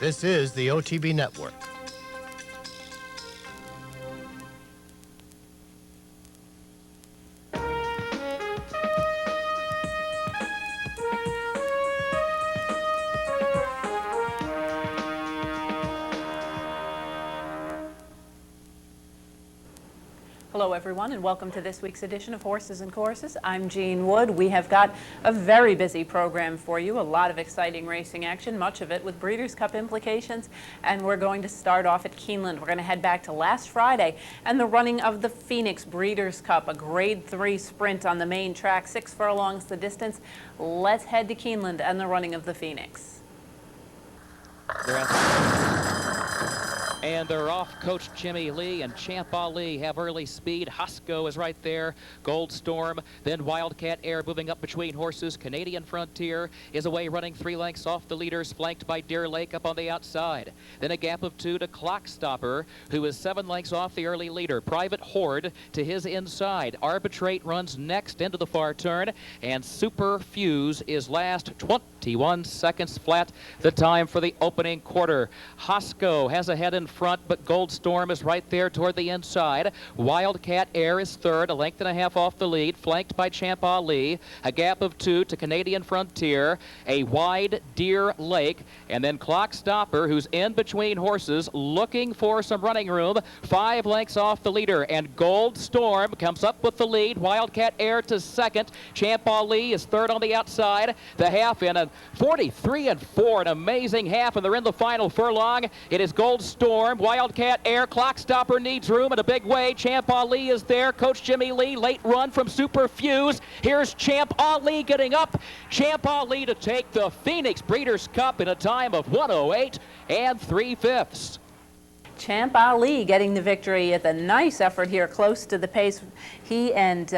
This is the OTB Network. Hello everyone and welcome to this week's edition of Horses and Courses. I'm Jean Wood. We have got a very busy program for you, a lot of exciting racing action, much of it with Breeders' Cup implications, and we're going to start off at Keeneland. We're going to head back to last Friday and the running of the Phoenix Breeders' Cup, a Grade 3 sprint on the main track, 6 furlongs the distance. Let's head to Keeneland and the running of the Phoenix. And they're off. Coach Jimmy Lee and Champ Ali have early speed. Hosco is right there. Gold Storm. Then Wildcat Air moving up between horses. Canadian Frontier is away running 3 lengths off the leaders, flanked by Deer Lake up on the outside. Then a gap of 2 to Clock Stopper, who is 7 lengths off the early leader. Private Horde to his inside. Arbitrate runs next into the far turn. And Super Fuse is last. 21 seconds flat the time for the opening quarter. Hosco has a head in front, but Gold Storm is right there toward the inside. Wildcat Air is third, a length and a half off the lead, flanked by Champ Ali. A gap of 2 to Canadian Frontier, a wide Deer Lake, and then Clock Stopper, who's in between horses, looking for some running room, 5 lengths off the leader, and Gold Storm comes up with the lead. Wildcat Air to second. Champ Ali is third on the outside. The half in a 43-4, an amazing half, and they're in the final furlong. It is Gold Storm. Wildcat Air, Clock Stopper needs room in a big way. Champ Ali is there. Coach Jimmy Lee, late run from Super Fuse. Here's Champ Ali getting up. Champ Ali to take the Phoenix Breeders' Cup in a time of 1:08 3/5. Champ Ali getting the victory at the nice effort here, close to the pace. He and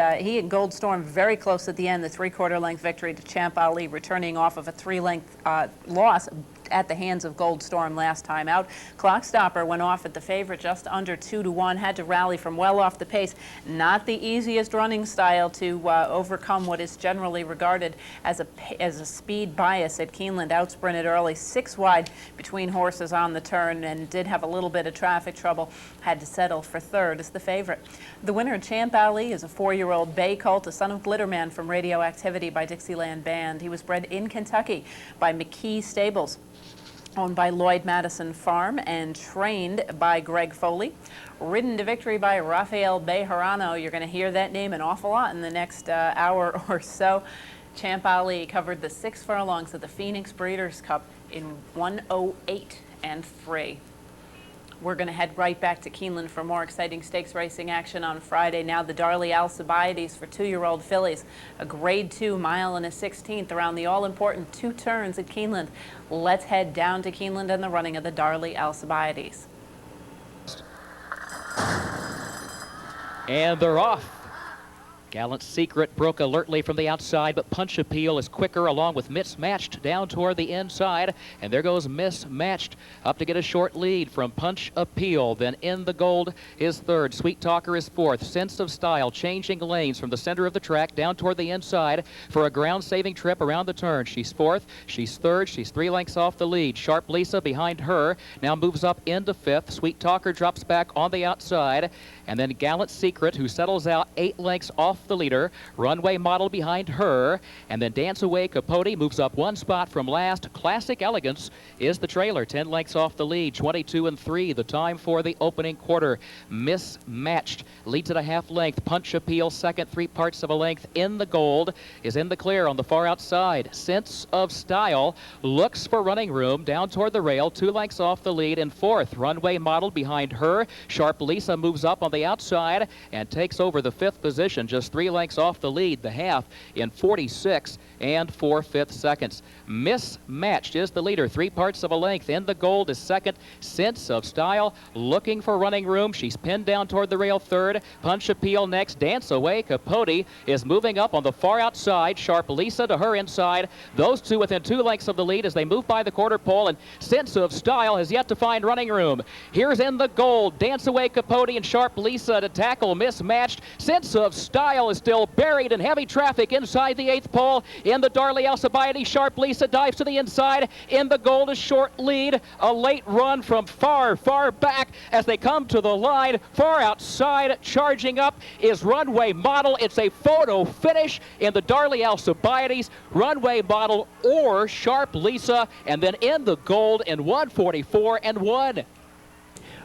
Gold Storm very close at the end. The 3/4 length victory to Champ Ali, returning off of a 3-length loss at the hands of Gold Storm last time out. Clock Stopper went off at the favorite just under 2-1, had to rally from well off the pace. Not the easiest running style to overcome what is generally regarded as a speed bias at Keeneland. Outsprinted early, 6 wide between horses on the turn, and did have a little bit of traffic trouble. Had to settle for third as the favorite. The winner, Champ Ali, is a 4-year-old bay colt, a son of Glitterman from Radioactivity by Dixieland Band. He was bred in Kentucky by McKee Stables, owned by Lloyd Madison Farm, and trained by Greg Foley. Ridden to victory by Rafael Bejarano. You're going to hear that name an awful lot in the next hour or so. Champ Ali covered the 6 furlongs of the Phoenix Breeders' Cup in 1:08 3. We're going to head right back to Keeneland for more exciting stakes racing action on Friday. Now the Darley Alcibiades for 2-year-old fillies. A Grade 2 mile and a 16th around the all-important 2 turns at Keeneland. Let's head down to Keeneland and the running of the Darley Alcibiades. And they're off. Gallant Secret broke alertly from the outside, but Punch Appeal is quicker, along with Mismatched down toward the inside. And there goes Mismatched up to get a short lead from Punch Appeal. Then In the Gold is third. Sweet Talker is fourth. Sense of Style changing lanes from the center of the track down toward the inside for a ground-saving trip around the turn. She's fourth. She's third. She's 3 lengths off the lead. Sharp Lisa behind her now moves up into fifth. Sweet Talker drops back on the outside. And then Gallant Secret, who settles out 8 lengths off the leader. Runway Model behind her. And then Dance Away Capote moves up 1 spot from last. Classic Elegance is the trailer, 10 lengths off the lead. 22-3, the time for the opening quarter. Mismatched leads at a half length. Punch Appeal second, 3/4 of a length. In the Gold is in the clear on the far outside. Sense of Style looks for running room down toward the rail, 2 lengths off the lead. In fourth, Runway Model behind her. Sharp Lisa moves up on the outside and takes over the 5th position, just 3 lengths off the lead, the half in 46 4/5 seconds. Mismatched is the leader, 3/4 of a length. In the Gold is second. Sense of Style looking for running room. She's pinned down toward the rail third. Punch Appeal next. Dance Away Capote is moving up on the far outside. Sharp Lisa to her inside. Those two within 2 lengths of the lead as they move by the quarter pole, and Sense of Style has yet to find running room. Here's In the Gold. Dance Away Capote and Sharp Lisa to tackle Mismatched. Sense of Style Style is still buried in heavy traffic inside the 8th pole. In the Darley Alcibiades, Sharp Lisa dives to the inside. In the gold, a short lead. A late run from far, far back as they come to the line. Far outside, charging up is Runway Model. It's a photo finish in the Darley Alcibiades. Runway Model or Sharp Lisa, and then in the gold in 1:44 and 1.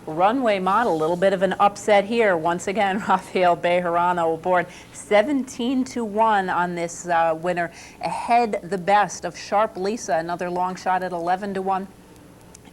Runway Model, a little bit of an upset here. Once again, Rafael Bejarano aboard 17-1 on this winner. Ahead the best of Sharp Lisa, another long shot at 11-1.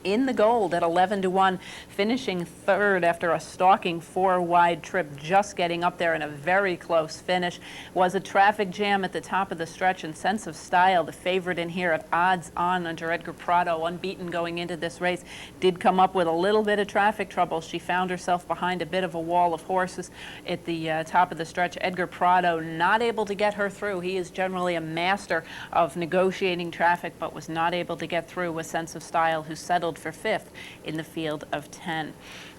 In the gold at 11-1, finishing third after a stalking 4-wide trip, just getting up there in a very close finish. Was a traffic jam at the top of the stretch, and Sense of Style, the favorite in here at odds on under Edgar Prado, unbeaten going into this race, did come up with a little bit of traffic trouble. She found herself behind a bit of a wall of horses at the top of the stretch. Edgar Prado not able to get her through. He is generally a master of negotiating traffic, but was not able to get through with Sense of Style, who settled for 5th in the field of 10.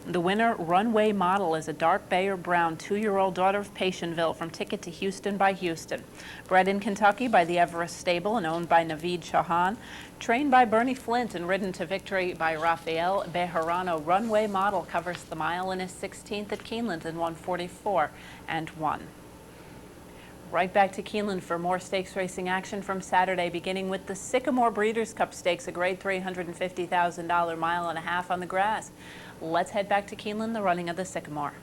The winner, Runway Model, is a dark Bayer Brown 2-year-old daughter of Patienville from Ticket to Houston by Houston. Bred in Kentucky by the Everest Stable and owned by Naveed Chauhan. Trained by Bernie Flint and ridden to victory by Rafael Bejarano. Runway Model covers the mile in his 16th at Keeneland in 1:44 and 1. Right back to Keeneland for more stakes racing action from Saturday, beginning with the Sycamore Breeders' Cup Stakes, a grade $350,000 mile and a half on the grass. Let's head back to Keeneland, the running of the Sycamore.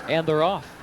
And they're off.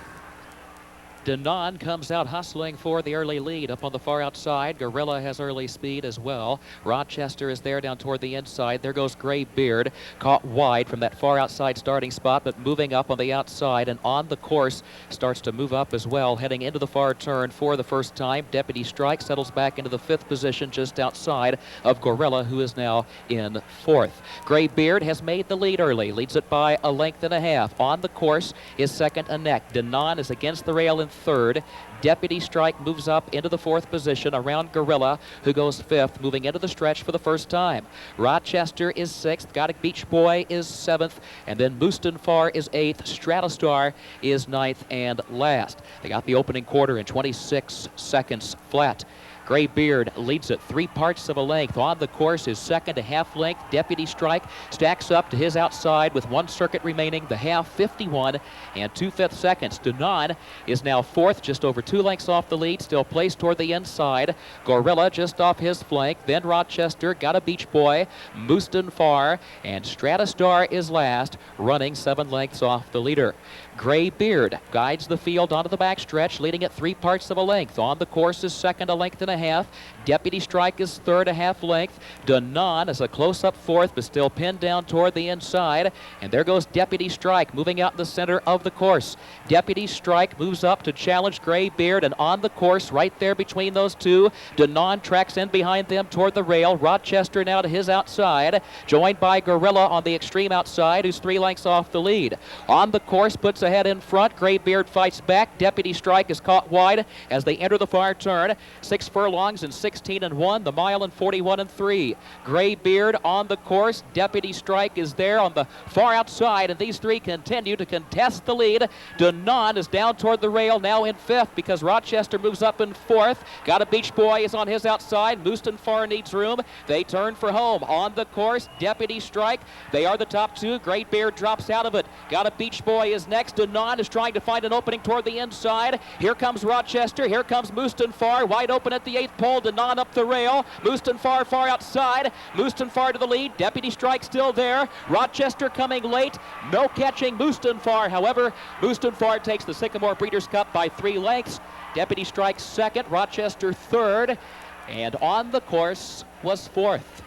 Denon comes out hustling for the early lead up on the far outside. Gorilla has early speed as well. Rochester is there down toward the inside. There goes Gray Beard, caught wide from that far outside starting spot, but moving up on the outside and on the course starts to move up as well, heading into the far turn for the first time. Deputy Strike settles back into the 5th position just outside of Gorilla, who is now in 4th. Gray Beard has made the lead early, leads it by a length and a half. On the course is second a neck. Denon is against the rail in 3rd. Deputy Strike moves up into the 4th position around Gorilla, who goes 5th, moving into the stretch for the first time. Rochester is 6th. Gotic Beach Boy is 7th. And then Mustanfar is 8th. Stratastar is 9th and last. They got the opening quarter in 26 seconds flat. Gray Beard leads it 3 parts of a length. On the course is second, a half length. Deputy Strike stacks up to his outside with 1 circuit remaining. The half 51 and 2/5 seconds. Denon is now 4th, just over 2 lengths off the lead, still placed toward the inside. Gorilla just off his flank. Then Rochester, got a Beach Boy, Mustanfar, and Stratastar is last, running 7 lengths off the leader. Gray Beard guides the field onto the backstretch, leading at 3 parts of a length. On the course is second, a length and a half. Deputy Strike is 3rd, a half length. Denon is a close-up 4th, but still pinned down toward the inside. And there goes Deputy Strike, moving out in the center of the course. Deputy Strike moves up to challenge Gray Beard, and on the course, right there between those two, Denon tracks in behind them toward the rail. Rochester now to his outside, joined by Gorilla on the extreme outside, who's 3 lengths off the lead. On the course, puts ahead in front. Gray Beard fights back. Deputy Strike is caught wide as they enter the far turn. 6 furlongs in 16 and 1, the mile in 41 and 3. Gray Beard on the course. Deputy Strike is there on the far outside, and these 3 continue to contest the lead. Denon is down toward the rail, now in 5th because Rochester moves up in 4th. Got a Beach Boy is on his outside. Mustanfar needs room. They turn for home. On the course, Deputy Strike. They are the top 2. Gray Beard drops out of it. Got a Beach Boy is next. Denon is trying to find an opening toward the inside. Here comes Rochester. Here comes Mustanfar, wide open at the 8th pole. Denon up the rail. Mustanfar far outside. Mustanfar to the lead. Deputy Strike still there. Rochester coming late. No catching Mustanfar. However, Mustanfar takes the Sycamore Breeders' Cup by 3 lengths. Deputy Strike 2nd. Rochester 3rd. And on the course was 4th.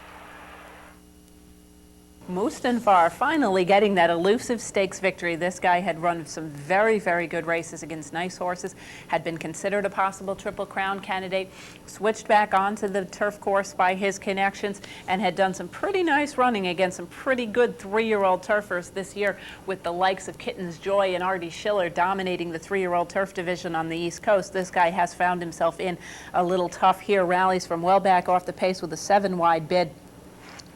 Mustanfar finally getting that elusive stakes victory. This guy had run some very, very good races against nice horses, had been considered a possible Triple Crown candidate, switched back onto the turf course by his connections, and had done some pretty nice running against some pretty good 3-year-old turfers this year, with the likes of Kitten's Joy and Artie Schiller dominating the 3-year-old turf division on the East Coast. This guy has found himself in a little tough here, rallies from well back off the pace with a 7-wide bid.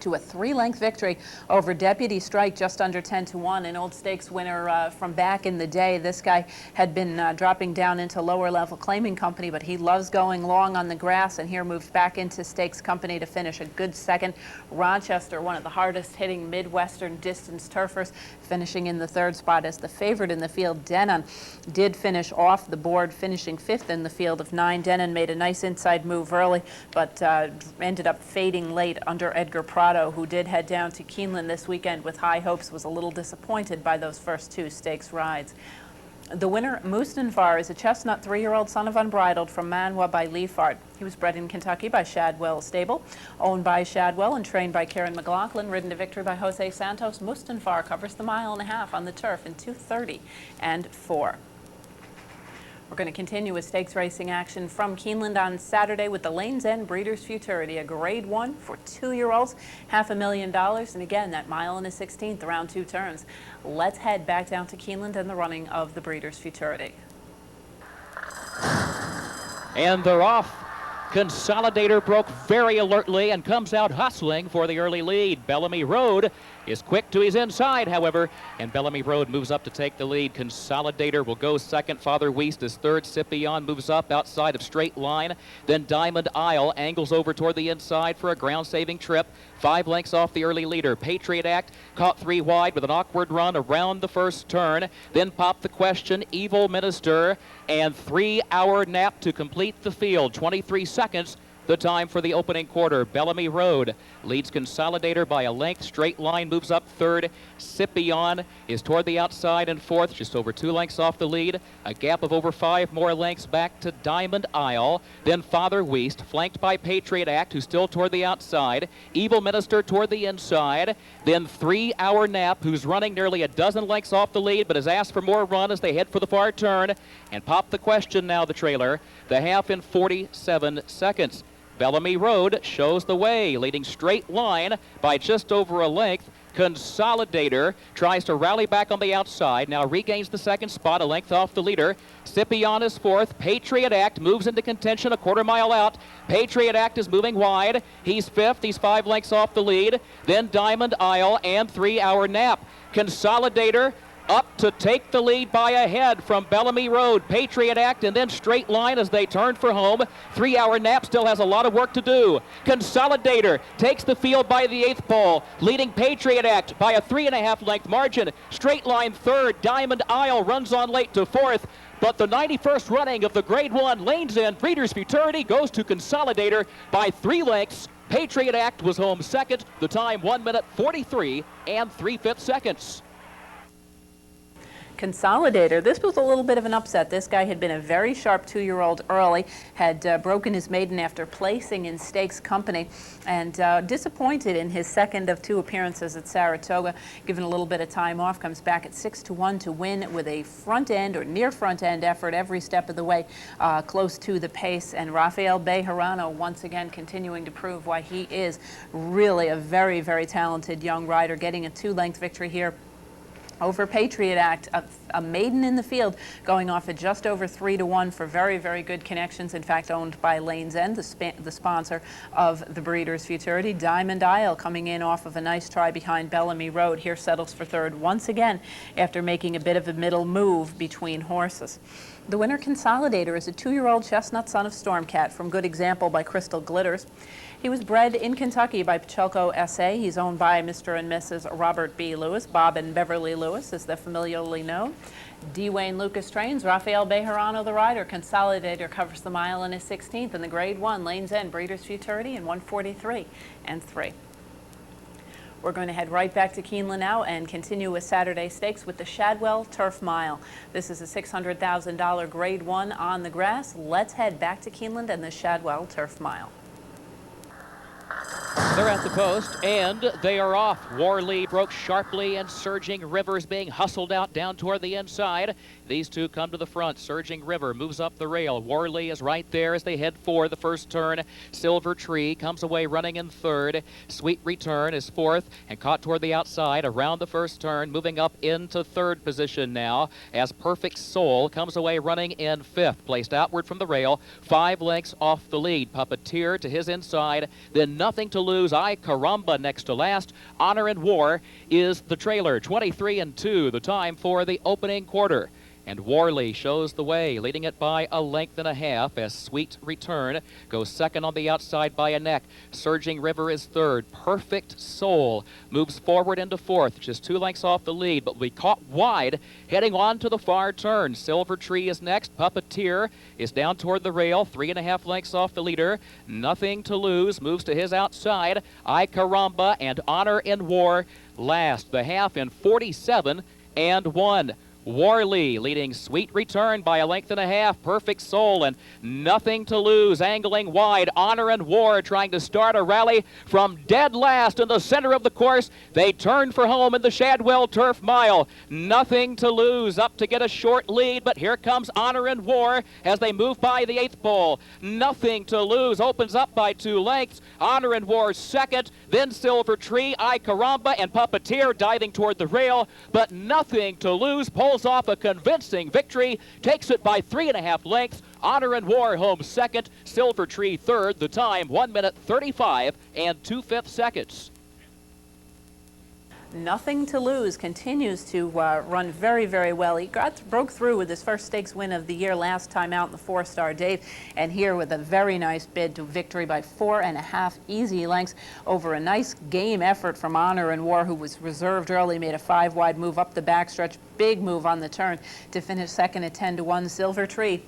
to a 3-length victory over Deputy Strike, just under 10-1, an old stakes winner from back in the day. This guy had been dropping down into lower level claiming company, but he loves going long on the grass, and here moved back into stakes company to finish a good second. Rochester, one of the hardest hitting Midwestern distance turfers, finishing in the 3rd spot as the favorite in the field. Denon did finish off the board, finishing 5th in the field of 9. Denon made a nice inside move early, but ended up fading late under Edgar Prado, who did head down to Keeneland this weekend with high hopes, was a little disappointed by those first 2 stakes rides. The winner, Mustanfar, is a chestnut 3-year-old son of Unbridled from Manwa by Leafard. He was bred in Kentucky by Shadwell Stable, owned by Shadwell and trained by Karen McLaughlin, ridden to victory by Jose Santos. Mustanfar covers the 1.5 miles on the turf in 2:30 and 4. We're going to continue with stakes racing action from Keeneland on Saturday with the Lanes End Breeders' Futurity, a Grade 1 for 2-year-olds, $500,000, and again, that 1.16 miles around 2 turns. Let's head back down to Keeneland and the running of the Breeders' Futurity. And they're off. Consolidator broke very alertly and comes out hustling for the early lead. Bellamy Road is quick to his inside, however, and Bellamy Road moves up to take the lead. Consolidator will go second. Father Weast is third. Scipion moves up outside of Straight Line. Then Diamond Isle angles over toward the inside for a ground-saving trip. 5 lengths off the early leader. Patriot Act caught 3 wide with an awkward run around the first turn. Then popped the question, Evil Minister, and 3-hour nap to complete the field. 23 seconds. The time for the opening quarter. Bellamy Road leads Consolidator by a length. Straight Line moves up third. Scipion is toward the outside in fourth, just over 2 lengths off the lead. A gap of over 5 more lengths back to Diamond Isle. Then Father Weast, flanked by Patriot Act, who's still toward the outside. Evil Minister toward the inside. Then 3-hour Nap, who's running nearly a dozen lengths off the lead, but has asked for more run as they head for the far turn. And Pop the Question now, the trailer. The half in 47 seconds. Bellamy Road shows the way, leading Straight Line by just over a length. Consolidator tries to rally back on the outside, now regains the second spot, a length off the leader. Scipion is fourth. Patriot Act moves into contention a quarter mile out. Patriot Act is moving wide. He's fifth. He's 5 lengths off the lead. Then Diamond Isle and 3-hour Nap. Consolidator up to take the lead by a head from Bellamy Road. Patriot Act and then Straight Line as they turn for home. 3-hour Nap still has a lot of work to do. Consolidator takes the field by the 8th pole, leading Patriot Act by a 3.5 length margin. Straight Line third. Diamond Isle runs on late to fourth. But the 91st running of the Grade 1 Lanes End Breeders' Futurity goes to Consolidator by 3 lengths. Patriot Act was home second. The time 1 minute 43 and 3/5 seconds. Consolidator, this was a little bit of an upset. This guy had been a very sharp 2-year-old early, had broken his maiden after placing in stakes company, and disappointed in his second of 2 appearances at Saratoga. Given a little bit of time off, comes back at 6-1 to win with a front end or near front end effort every step of the way, close to the pace. And Rafael Bejarano once again continuing to prove why he is really a very, very talented young rider, getting a 2-length victory here over Patriot Act, a maiden in the field, going off at just over 3-1 for very, very good connections. In fact, owned by Lanes End, the sponsor of the Breeders' Futurity. Diamond Isle coming in off of a nice try behind Bellamy Road. Here settles for third once again after making a bit of a middle move between horses. The winner, Consolidator, is a 2-year-old chestnut son of Stormcat from Good Example by Crystal Glitters. He was bred in Kentucky by Pachelko S.A. He's owned by Mr. and Mrs. Robert B. Lewis. Bob and Beverly Lewis, as they're familiarly known. D. Wayne Lucas trains. Rafael Bejarano, the rider. Consolidator covers the mile in his 16th in the Grade 1 Lanes End Breeders' Futurity in 1:43 and 3. We're going to head right back to Keeneland now and continue with Saturday Stakes with the Shadwell Turf Mile. This is a $600,000 Grade 1 on the grass. Let's head back to Keeneland and the Shadwell Turf Mile. They're at the post, and they are off. Warley broke sharply, and Surging River is being hustled out down toward the inside. These two come to the front. Surging River moves up the rail. Warley is right there as they head for the first turn. Silver Tree comes away running in third. Sweet Return is fourth and caught toward the outside around the first turn, moving up into third position now as Perfect Soul comes away running in fifth, placed outward from the rail, 5 lengths off the lead. Puppeteer to his inside, then Nothing to Lose Lose. I Caramba next to last. Honor and War is the trailer. 23-2, the time for the opening quarter. And Warley shows the way, leading it by a length and a half as Sweet Return goes second on the outside by a neck. Surging River is third. Perfect Soul moves forward into fourth, just 2 lengths off the lead, but will be caught wide heading on to the far turn. Silver Tree is next. Puppeteer is down toward the rail, 3.5 lengths off the leader. Nothing to Lose moves to his outside. I Caramba and Honor and War last. The half in 47-1. Warley leading Sweet Return by a length and a half. Perfect Soul and Nothing to Lose angling wide. Honor and War trying to start a rally from dead last in the center of the course. They turn for home in the Shadwell Turf Mile. Nothing to Lose up to get a short lead, but here comes Honor and War as they move by the 8th pole. Nothing to Lose opens up by 2 lengths. Honor and War second, then Silver Tree, I Caramba, and Puppeteer diving toward the rail, but Nothing to Lose pulls off a convincing victory, takes it by 3.5 lengths. Honor and War home second, Silver Tree third. The time 1 minute 35 2/5 seconds. Nothing to Lose continues to run very, very well. He broke through with his first stakes win of the year last time out in the 4-star Dave, and here with a very nice bid to victory by 4.5 easy lengths over a nice game effort from Honor and War, who was reserved early, made a 5-wide move up the backstretch, big move on the turn to finish second at 10-1. Silver Tree,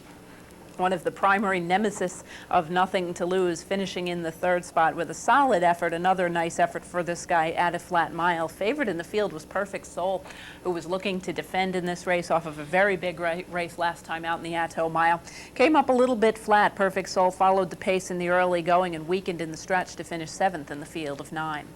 one of the primary nemesis of Nothing to Lose, finishing in the 3rd spot with a solid effort. Another nice effort for this guy at a flat mile. Favorite in the field was Perfect Soul, who was looking to defend in this race off of a very big race last time out in the Atto Mile. Came up a little bit flat. Perfect Soul followed the pace in the early going and weakened in the stretch to finish 7th in the field of 9.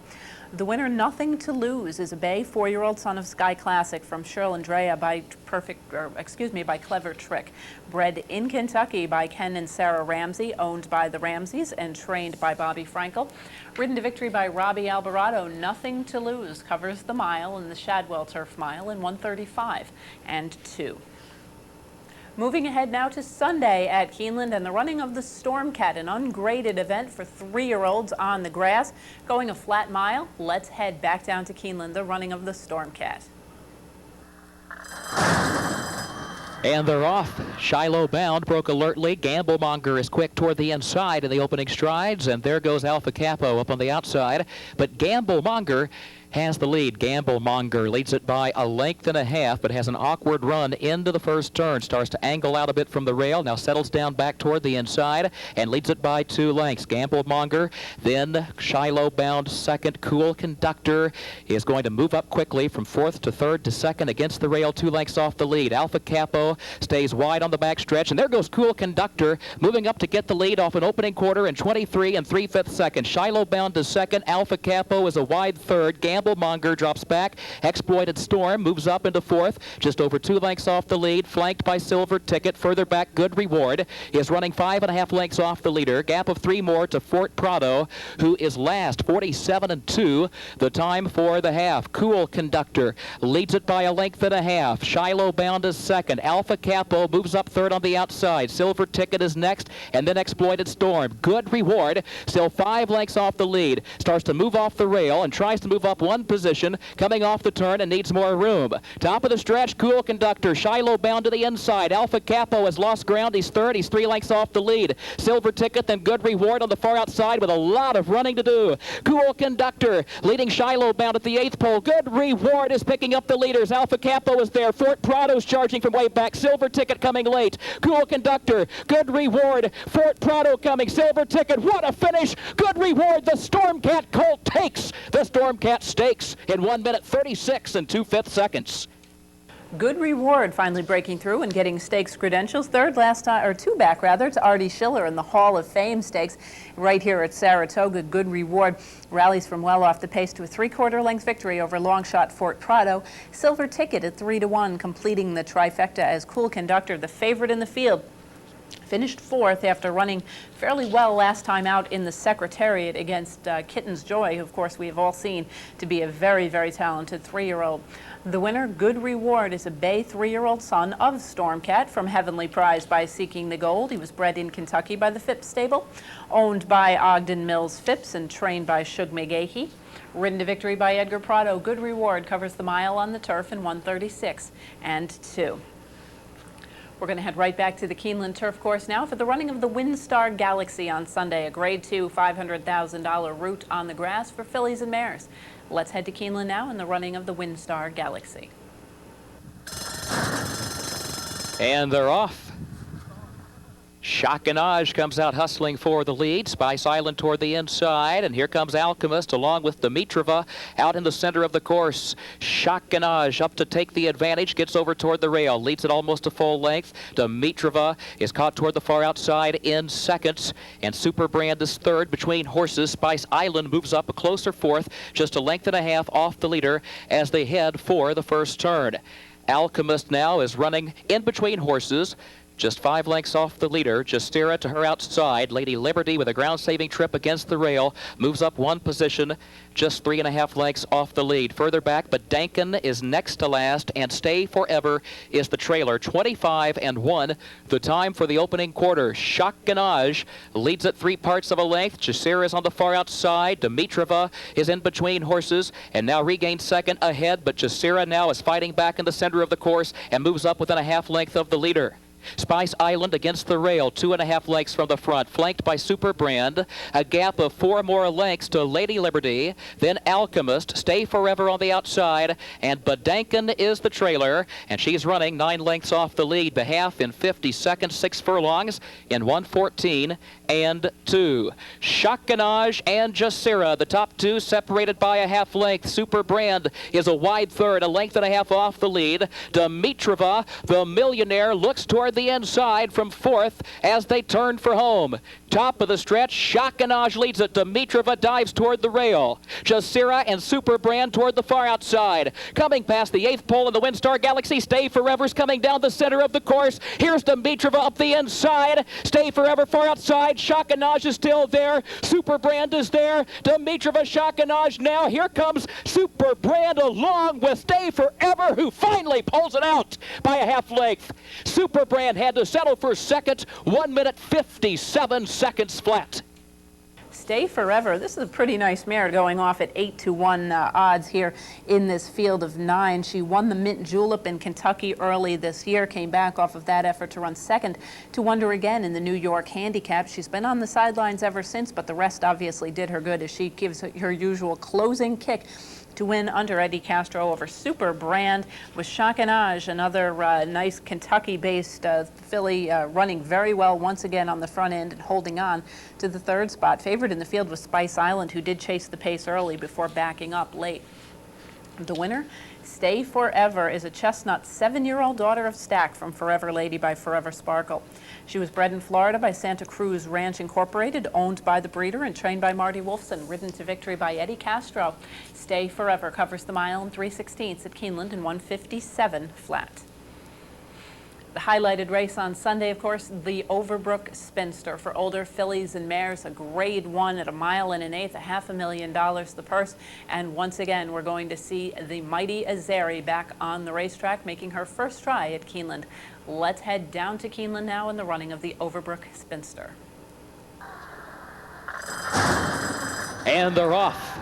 The winner, Nothing to Lose, is a bay 4-year-old son of Sky Classic from Sherlandrea by by Clever Trick. Bred in Kentucky by Ken and Sarah Ramsey, owned by the Ramseys and trained by Bobby Frankel. Ridden to victory by Robbie Alvarado, Nothing to Lose covers the mile in the Shadwell Turf Mile in 1:35-2. Moving ahead now to Sunday at Keeneland and the running of the Stormcat, an ungraded event for 3-year-olds on the grass. Going a flat mile, let's head back down to Keeneland, the running of the Stormcat. And they're off. Shiloh Bound broke alertly. Gamblemonger is quick toward the inside in the opening strides, and there goes Alpha Capo up on the outside. But Gamblemonger has the lead. Gamblemonger leads it by a length and a half, but has an awkward run into the first turn. Starts to angle out a bit from the rail, now settles down back toward the inside and leads it by 2 lengths. Gamblemonger, then Shiloh Bound second. Cool Conductor is going to move up quickly from 4th to 3rd to 2nd against the rail, 2 lengths off the lead. Alpha Capo stays wide on the back stretch, and there goes Cool Conductor moving up to get the lead off an opening quarter in 23 3/5 seconds. Shiloh Bound is second. Alpha Capo is a wide third. Gamblemonger drops back. Exploited Storm moves up into 4th, just over 2 lengths off the lead, flanked by Silver Ticket. Further back, Good Reward is running 5.5 lengths off the leader. Gap of 3 more to Fort Prado, who is last, 47-2, the time for the half. Cool Conductor leads it by a length and a half. Shiloh Bound is second. Alpha Capo moves up 3rd on the outside. Silver Ticket is next, and then Exploited Storm. Good Reward still 5 lengths off the lead. Starts to move off the rail and tries to move up 1 position, coming off the turn and needs more room. Top of the stretch, Cool Conductor. Shiloh Bound to the inside. Alpha Capo has lost ground. He's 3rd. He's 3 lengths off the lead. Silver Ticket, then Good Reward on the far outside with a lot of running to do. Cool Conductor leading Shiloh Bound at the 8th pole. Good Reward is picking up the leaders. Alpha Capo is there. Fort Prado's charging from way back. Silver Ticket coming late. Cool Conductor. Good Reward. Fort Prado coming. Silver Ticket. What a finish. Good Reward. The Stormcat Colt takes the Stormcat Stakes in 1 minute 36 2/5 seconds. Good Reward finally breaking through and getting stakes credentials. 3rd last time, or 2 back rather, to Artie Schiller in the Hall of Fame Stakes right here at Saratoga. Good Reward rallies from well off the pace to a 3/4 length victory over Longshot Fort Prado. Silver Ticket at 3-1, completing the trifecta as Cool Conductor, the favorite in the field. Finished fourth after running fairly well last time out in the Secretariat against Kitten's Joy, who of course we have all seen to be a very, very talented 3-year-old. The winner, Good Reward, is a bay 3-year-old son of Stormcat from Heavenly Prize by Seeking the Gold. He was bred in Kentucky by the Phipps stable, owned by Ogden Mills Phipps and trained by Shug McGahee. Ridden to victory by Edgar Prado, Good Reward covers the mile on the turf in 1:36 and 2. We're going to head right back to the Keeneland Turf Course now for the running of the WinStar Galaxy on Sunday, a Grade 2 $500,000 route on the grass for fillies and mares. Let's head to Keeneland now in the running of the WinStar Galaxy. And they're off. Shock-and-Age comes out hustling for the lead. Spice Island toward the inside, and here comes Alchemist along with Dimitrova out in the center of the course. Shock-and-Age up to take the advantage, gets over toward the rail, leads it almost a full length. Dimitrova is caught toward the far outside in second, and Superbrand is third between horses. Spice Island moves up a closer fourth, just a length and a half off the leader as they head for the first turn. Alchemist now is running in between horses, just 5 lengths off the leader. Justira to her outside. Lady Liberty with a ground-saving trip against the rail moves up 1 position, just 3.5 lengths off the lead. Further back, but Dankin is next to last, and Stay Forever is the trailer. 25-1, the time for the opening quarter. Shock-and-Age leads at 3 parts of a length. Justira is on the far outside. Dimitrova is in between horses and now regains second ahead, but Justira now is fighting back in the center of the course and moves up within a half length of the leader. Spice Island against the rail, 2.5 lengths from the front, flanked by Superbrand. A gap of 4 more lengths to Lady Liberty, then Alchemist, Stay Forever on the outside, and Bedankin is the trailer, and she's running 9 lengths off the lead. The half in 50 seconds, 6 furlongs in 1:14 and 2. Shock-and-Age and Justira, the top 2 separated by a half length. Superbrand is a wide third, a length and a half off the lead. Dimitrova, the millionaire, looks toward the inside from fourth as they turn for home. Top of the stretch, Shock-and-Age leads it. Dimitrova dives toward the rail. Justira and Superbrand toward the far outside. Coming past the 8th pole in the WinStar Galaxy, Stay Forever's coming down the center of the course. Here's Dimitrova up the inside. Stay Forever far outside. Shock-and-Age is still there. Superbrand is there. Dimitrova, Shock-and-Age now. Here comes Superbrand along with Stay Forever, who finally pulls it out by a half length. Superbrand had to settle for second, 1 minute 57 seconds flat. Stay Forever. This is a pretty nice mare going off at 8-1 odds here in this field of 9. She won the Mint Julep in Kentucky early this year, came back off of that effort to run second to Wonder Again in the New York Handicap. She's been on the sidelines ever since, but the rest obviously did her good as she gives her usual closing kick to win under Eddie Castro over Superbrand, with Shock-and-Age, another nice Kentucky-based filly, running very well once again on the front end and holding on to the 3rd spot. Favored in the field was Spice Island, who did chase the pace early before backing up late. The winner, Stay Forever, is a chestnut 7-year-old daughter of Stack from Forever Lady by Forever Sparkle. She was bred in Florida by Santa Cruz Ranch Incorporated, owned by the breeder and trained by Marty Wolfson, ridden to victory by Eddie Castro. Stay Forever covers the mile in 3/16 at Keeneland in 1:57 flat. The highlighted race on Sunday, of course, the Overbrook Spinster for older fillies and mares, a Grade 1 at 1 1/8, $500,000 the purse. And once again, we're going to see the mighty Azeri back on the racetrack, making her first try at Keeneland. Let's head down to Keeneland now in the running of the Overbrook Spinster. And they're off.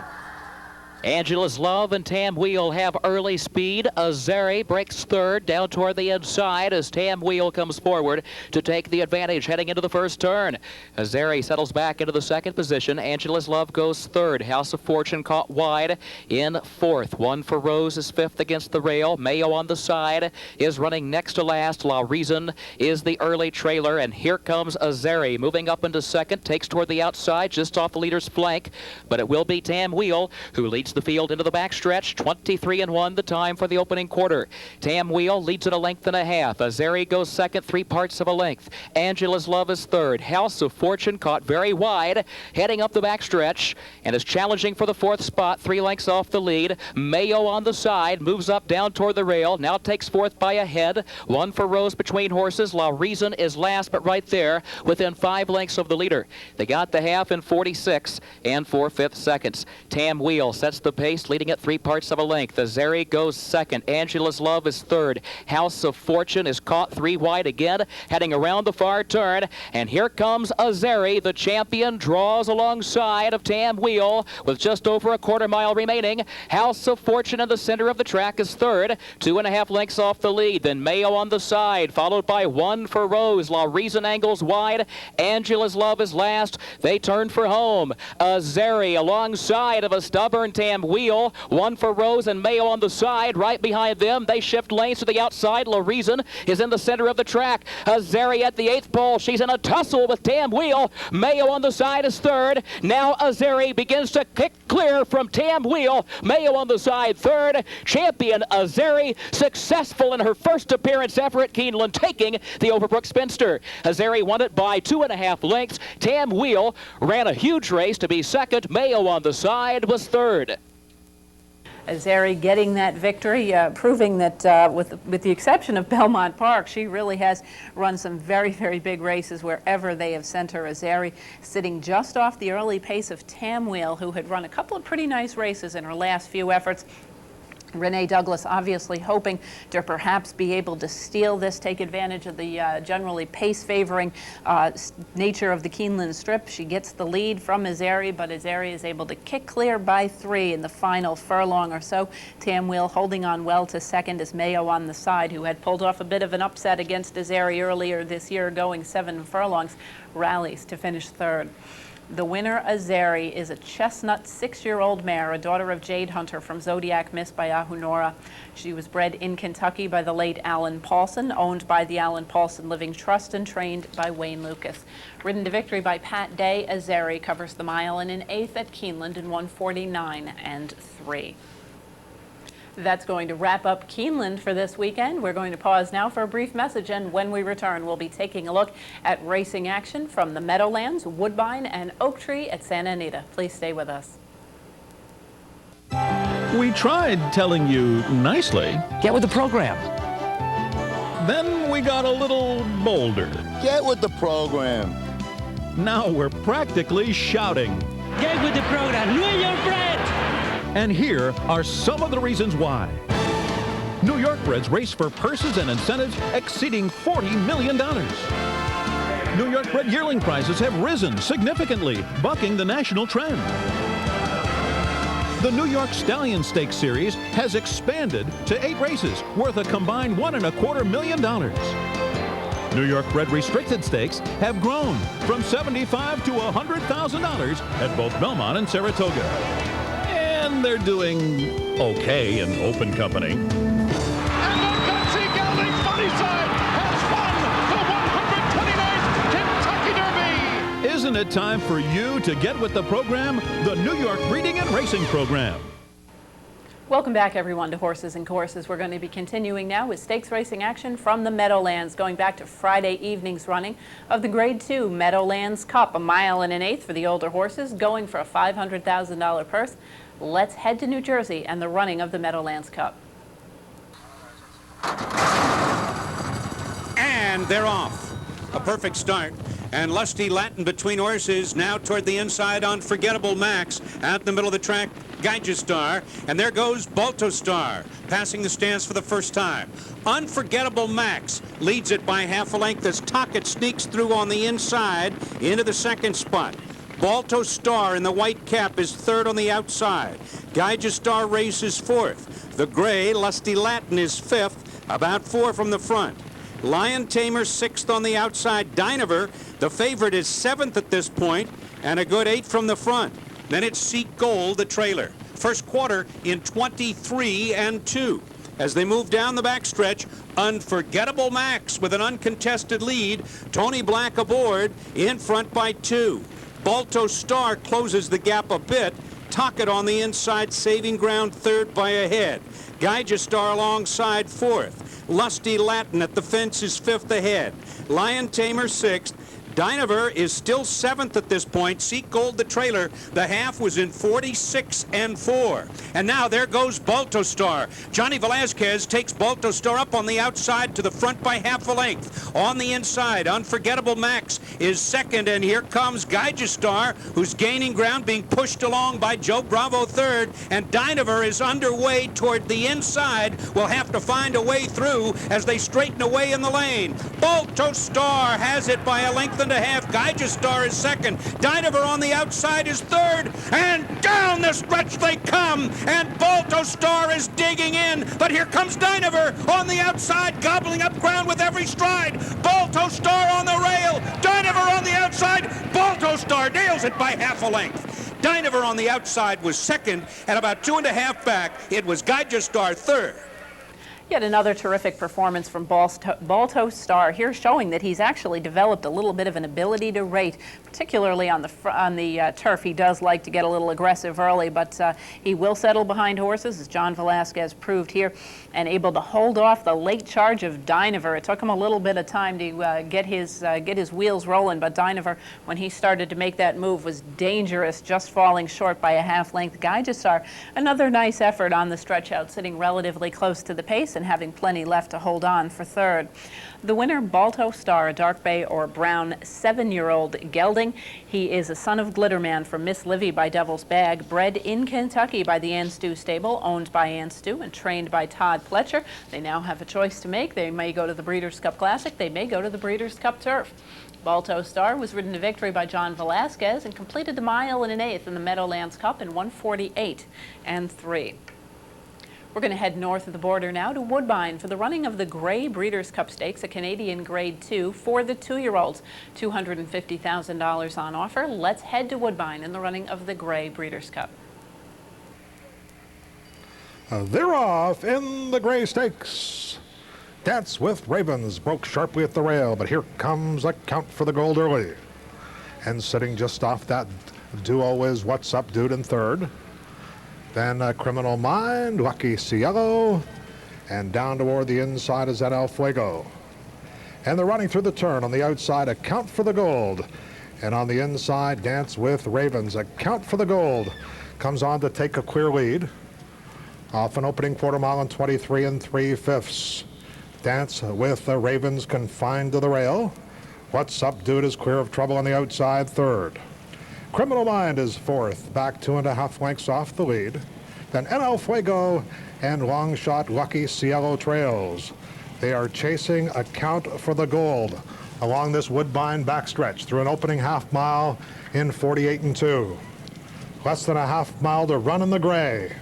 Angela's Love and Tam Wheel have early speed. Azeri breaks third down toward the inside as Tam Wheel comes forward to take the advantage heading into the first turn. Azeri settles back into the second position. Angela's Love goes third. House of Fortune caught wide in fourth. One for Rose is fifth against the rail. Mayo on the side is running next to last. La Reason is the early trailer, and here comes Azeri moving up into second. Takes toward the outside just off the leader's flank, but it will be Tam Wheel who leads Sets the field into the backstretch. 23-1 the time for the opening quarter. Tam Wheel leads at a length and a half. Azeri goes second, 3/4 of a length. Angela's Love is third. House of Fortune caught very wide, heading up the backstretch, and is challenging for the 4th spot, 3 lengths off the lead. Mayo on the side, moves up down toward the rail, now takes 4th by a head. 1 for Rose between horses. La Reason is last, but right there, within 5 lengths of the leader. They got the half in 46 and 4/5 seconds. Tam Wheel sets the pace, leading at 3/4 of a length. Azeri goes second. Angela's Love is third. House of Fortune is caught 3 wide again, heading around the far turn. And here comes Azeri, the champion, draws alongside of Tam Wheel with just over a 1/4 mile remaining. House of Fortune in the center of the track is third, 2.5 lengths off the lead. Then Mayo on the side, followed by 1 for Rose. La Reason angles wide. Angela's Love is last. They turn for home. Azeri alongside of a stubborn Tam Wheel. 1 for Rose and Mayo on the side. Right behind them, they shift lanes to the outside. La Reason is in the center of the track. Azeri at the 8th pole. She's in a tussle with Tam Wheel. Mayo on the side is third. Now Azeri begins to kick clear from Tam Wheel. Mayo on the side third. Champion Azeri successful in her first appearance ever at Keeneland, taking the Overbrook Spinster. Azeri won it by 2.5 lengths. Tam Wheel ran a huge race to be second. Mayo on the side was third. Azeri getting that victory, proving that with the exception of Belmont Park, she really has run some very, very big races wherever they have sent her. Azeri sitting just off the early pace of Tam Wheel, who had run a couple of pretty nice races in her last few efforts. Renee Douglas obviously hoping to perhaps be able to steal this, take advantage of the generally pace-favoring nature of the Keeneland Strip. She gets the lead from Azeri, but Azeri is able to kick clear by 3 in the final furlong or so. Tam Wheel holding on well to second as Mayo on the side, who had pulled off a bit of an upset against Azeri earlier this year, going 7 furlongs, rallies to finish third. The winner, Azeri, is a chestnut 6-year-old mare, a daughter of Jade Hunter from Zodiac Miss by Ahunora. She was bred in Kentucky by the late Alan Paulson, owned by the Alan Paulson Living Trust, and trained by Wayne Lucas. Ridden to victory by Pat Day, Azeri covers the mile in an 8th at Keeneland in 1:49 and 3. That's going to wrap up Keeneland for this weekend. We're going to pause now for a brief message, and when we return, we'll be taking a look at racing action from the Meadowlands, Woodbine, and Oak Tree at Santa Anita. Please stay with us. We tried telling you nicely. Get with the program. Then we got a little bolder. Get with the program. Now we're practically shouting. Get with the program. New York Bred. And here are some of the reasons why. New York Breds race for purses and incentives exceeding $40 million. New York Bred yearling prizes have risen significantly, bucking the national trend. The New York Stallion Stakes Series has expanded to 8 races worth a combined $1.25 million. New York Bred Restricted Stakes have grown from $75,000 to $100,000 at both Belmont and Saratoga. And they're doing okay in open company. And Montgomery Gelding's Funny Side has won the 129th Kentucky Derby. Isn't it time for you to get with the program, the New York Breeding and Racing Program? Welcome back, everyone, to Horses and Courses. We're going to be continuing now with stakes racing action from the Meadowlands, going back to Friday evening's running of the Grade 2 Meadowlands Cup, 1 mile and an 1/8 for the older horses, going for a $500,000 purse. Let's head to New Jersey and the running of the Meadowlands Cup. And they're off. A perfect start. And Lusty Latin between horses, now toward the inside. Unforgettable Max out in the middle of the track. Gygestar, and there goes Baltostar, passing the stands for the first time. Unforgettable Max leads it by half a length as Tockett sneaks through on the inside into the second spot. Baltostar in the white cap is third on the outside. Gygestar races fourth. The gray, Lusty Latin, is fifth, about 4 from the front. Lion Tamer sixth on the outside. Dynaver, the favorite, is seventh at this point, and a good 8 from the front. Then it's Seek Gold, the trailer. First quarter in 23 and 2. As they move down the backstretch, Unforgettable Max with an uncontested lead. Tony Black aboard, in front by 2. Baltostar closes the gap a bit, Tocket on the inside, saving ground third by a head. Geigestar alongside fourth. Lusty Latin at the fence is fifth ahead. Lion Tamer sixth. Dynaver is still seventh at this point. Seek Gold, the trailer. The half was in 46-4. And now there goes Baltostar. Johnny Velasquez takes Baltostar up on the outside to the front by half a length. On the inside, Unforgettable Max is second, and here comes Geigestar, who's gaining ground, being pushed along by Joe Bravo third, and Dynaver is underway toward the inside. Will have to find a way through as they straighten away in the lane. Baltostar has it by a length and a half. Geigestar is second. Dynaver on the outside is third, and down the stretch they come, and Baltostar is digging in, but here comes Dynaver on the outside, gobbling up ground with every stride. Baltostar on the rail, Dynaver on the outside. Baltostar nails it by half a length. Dynaver on the outside was second, and about 2.5 back, it was Geigestar third. Yet another terrific performance from Baltostar here, showing that he's actually developed a little bit of an ability to rate, particularly on the turf. He does like to get a little aggressive early, but he will settle behind horses, as John Velasquez proved here, and able to hold off the late charge of Dynaver. It took him a little bit of time to get his wheels rolling, but Dynaver, when he started to make that move, was dangerous, just falling short by a half length. Geigestar, another nice effort on the stretch out, sitting relatively close to the pace and having plenty left to hold on for third. The winner, Baltostar, a dark bay or brown 7-year-old gelding. He is a son of Glitterman from Miss Livy by Devil's Bag, bred in Kentucky by the Ann Stew stable, owned by Ann Stew and trained by Todd Pletcher. They now have a choice to make. They may go to the Breeders' Cup Classic. They may go to the Breeders' Cup Turf. Baltostar was ridden to victory by John Velasquez and completed the mile and an eighth in the Meadowlands Cup in 1:48.3. We're going to head north of the border now to Woodbine for the running of the Grey Breeders' Cup Stakes, a Canadian Grade 2 for the 2-year-olds. $250,000 on offer. Let's head to Woodbine in the running of the Grey Breeders' Cup. They're off in the Grey Stakes. Dance with Ravens broke sharply at the rail, but here comes a Count for the Gold early. And sitting just off that duo is What's Up Dude in third. Then Criminal Mind, Lucky Cielo, and down toward the inside is NL Fuego. And they're running through the turn. On the outside, a Count for the Gold. And on the inside, Dance with Ravens. A Count for the Gold comes on to take a clear lead. Off an opening quarter mile in 23 3/5. Dance with the Ravens confined to the rail. What's Up Dude is clear of trouble on the outside, third. Criminal Mind is fourth, back 2.5 lengths off the lead. Then NL Fuego and Long Shot Lucky Cielo trails. They are chasing a Count for the Gold along this Woodbine backstretch through an opening half mile in 48-2. Less than a half mile to run in the Grey.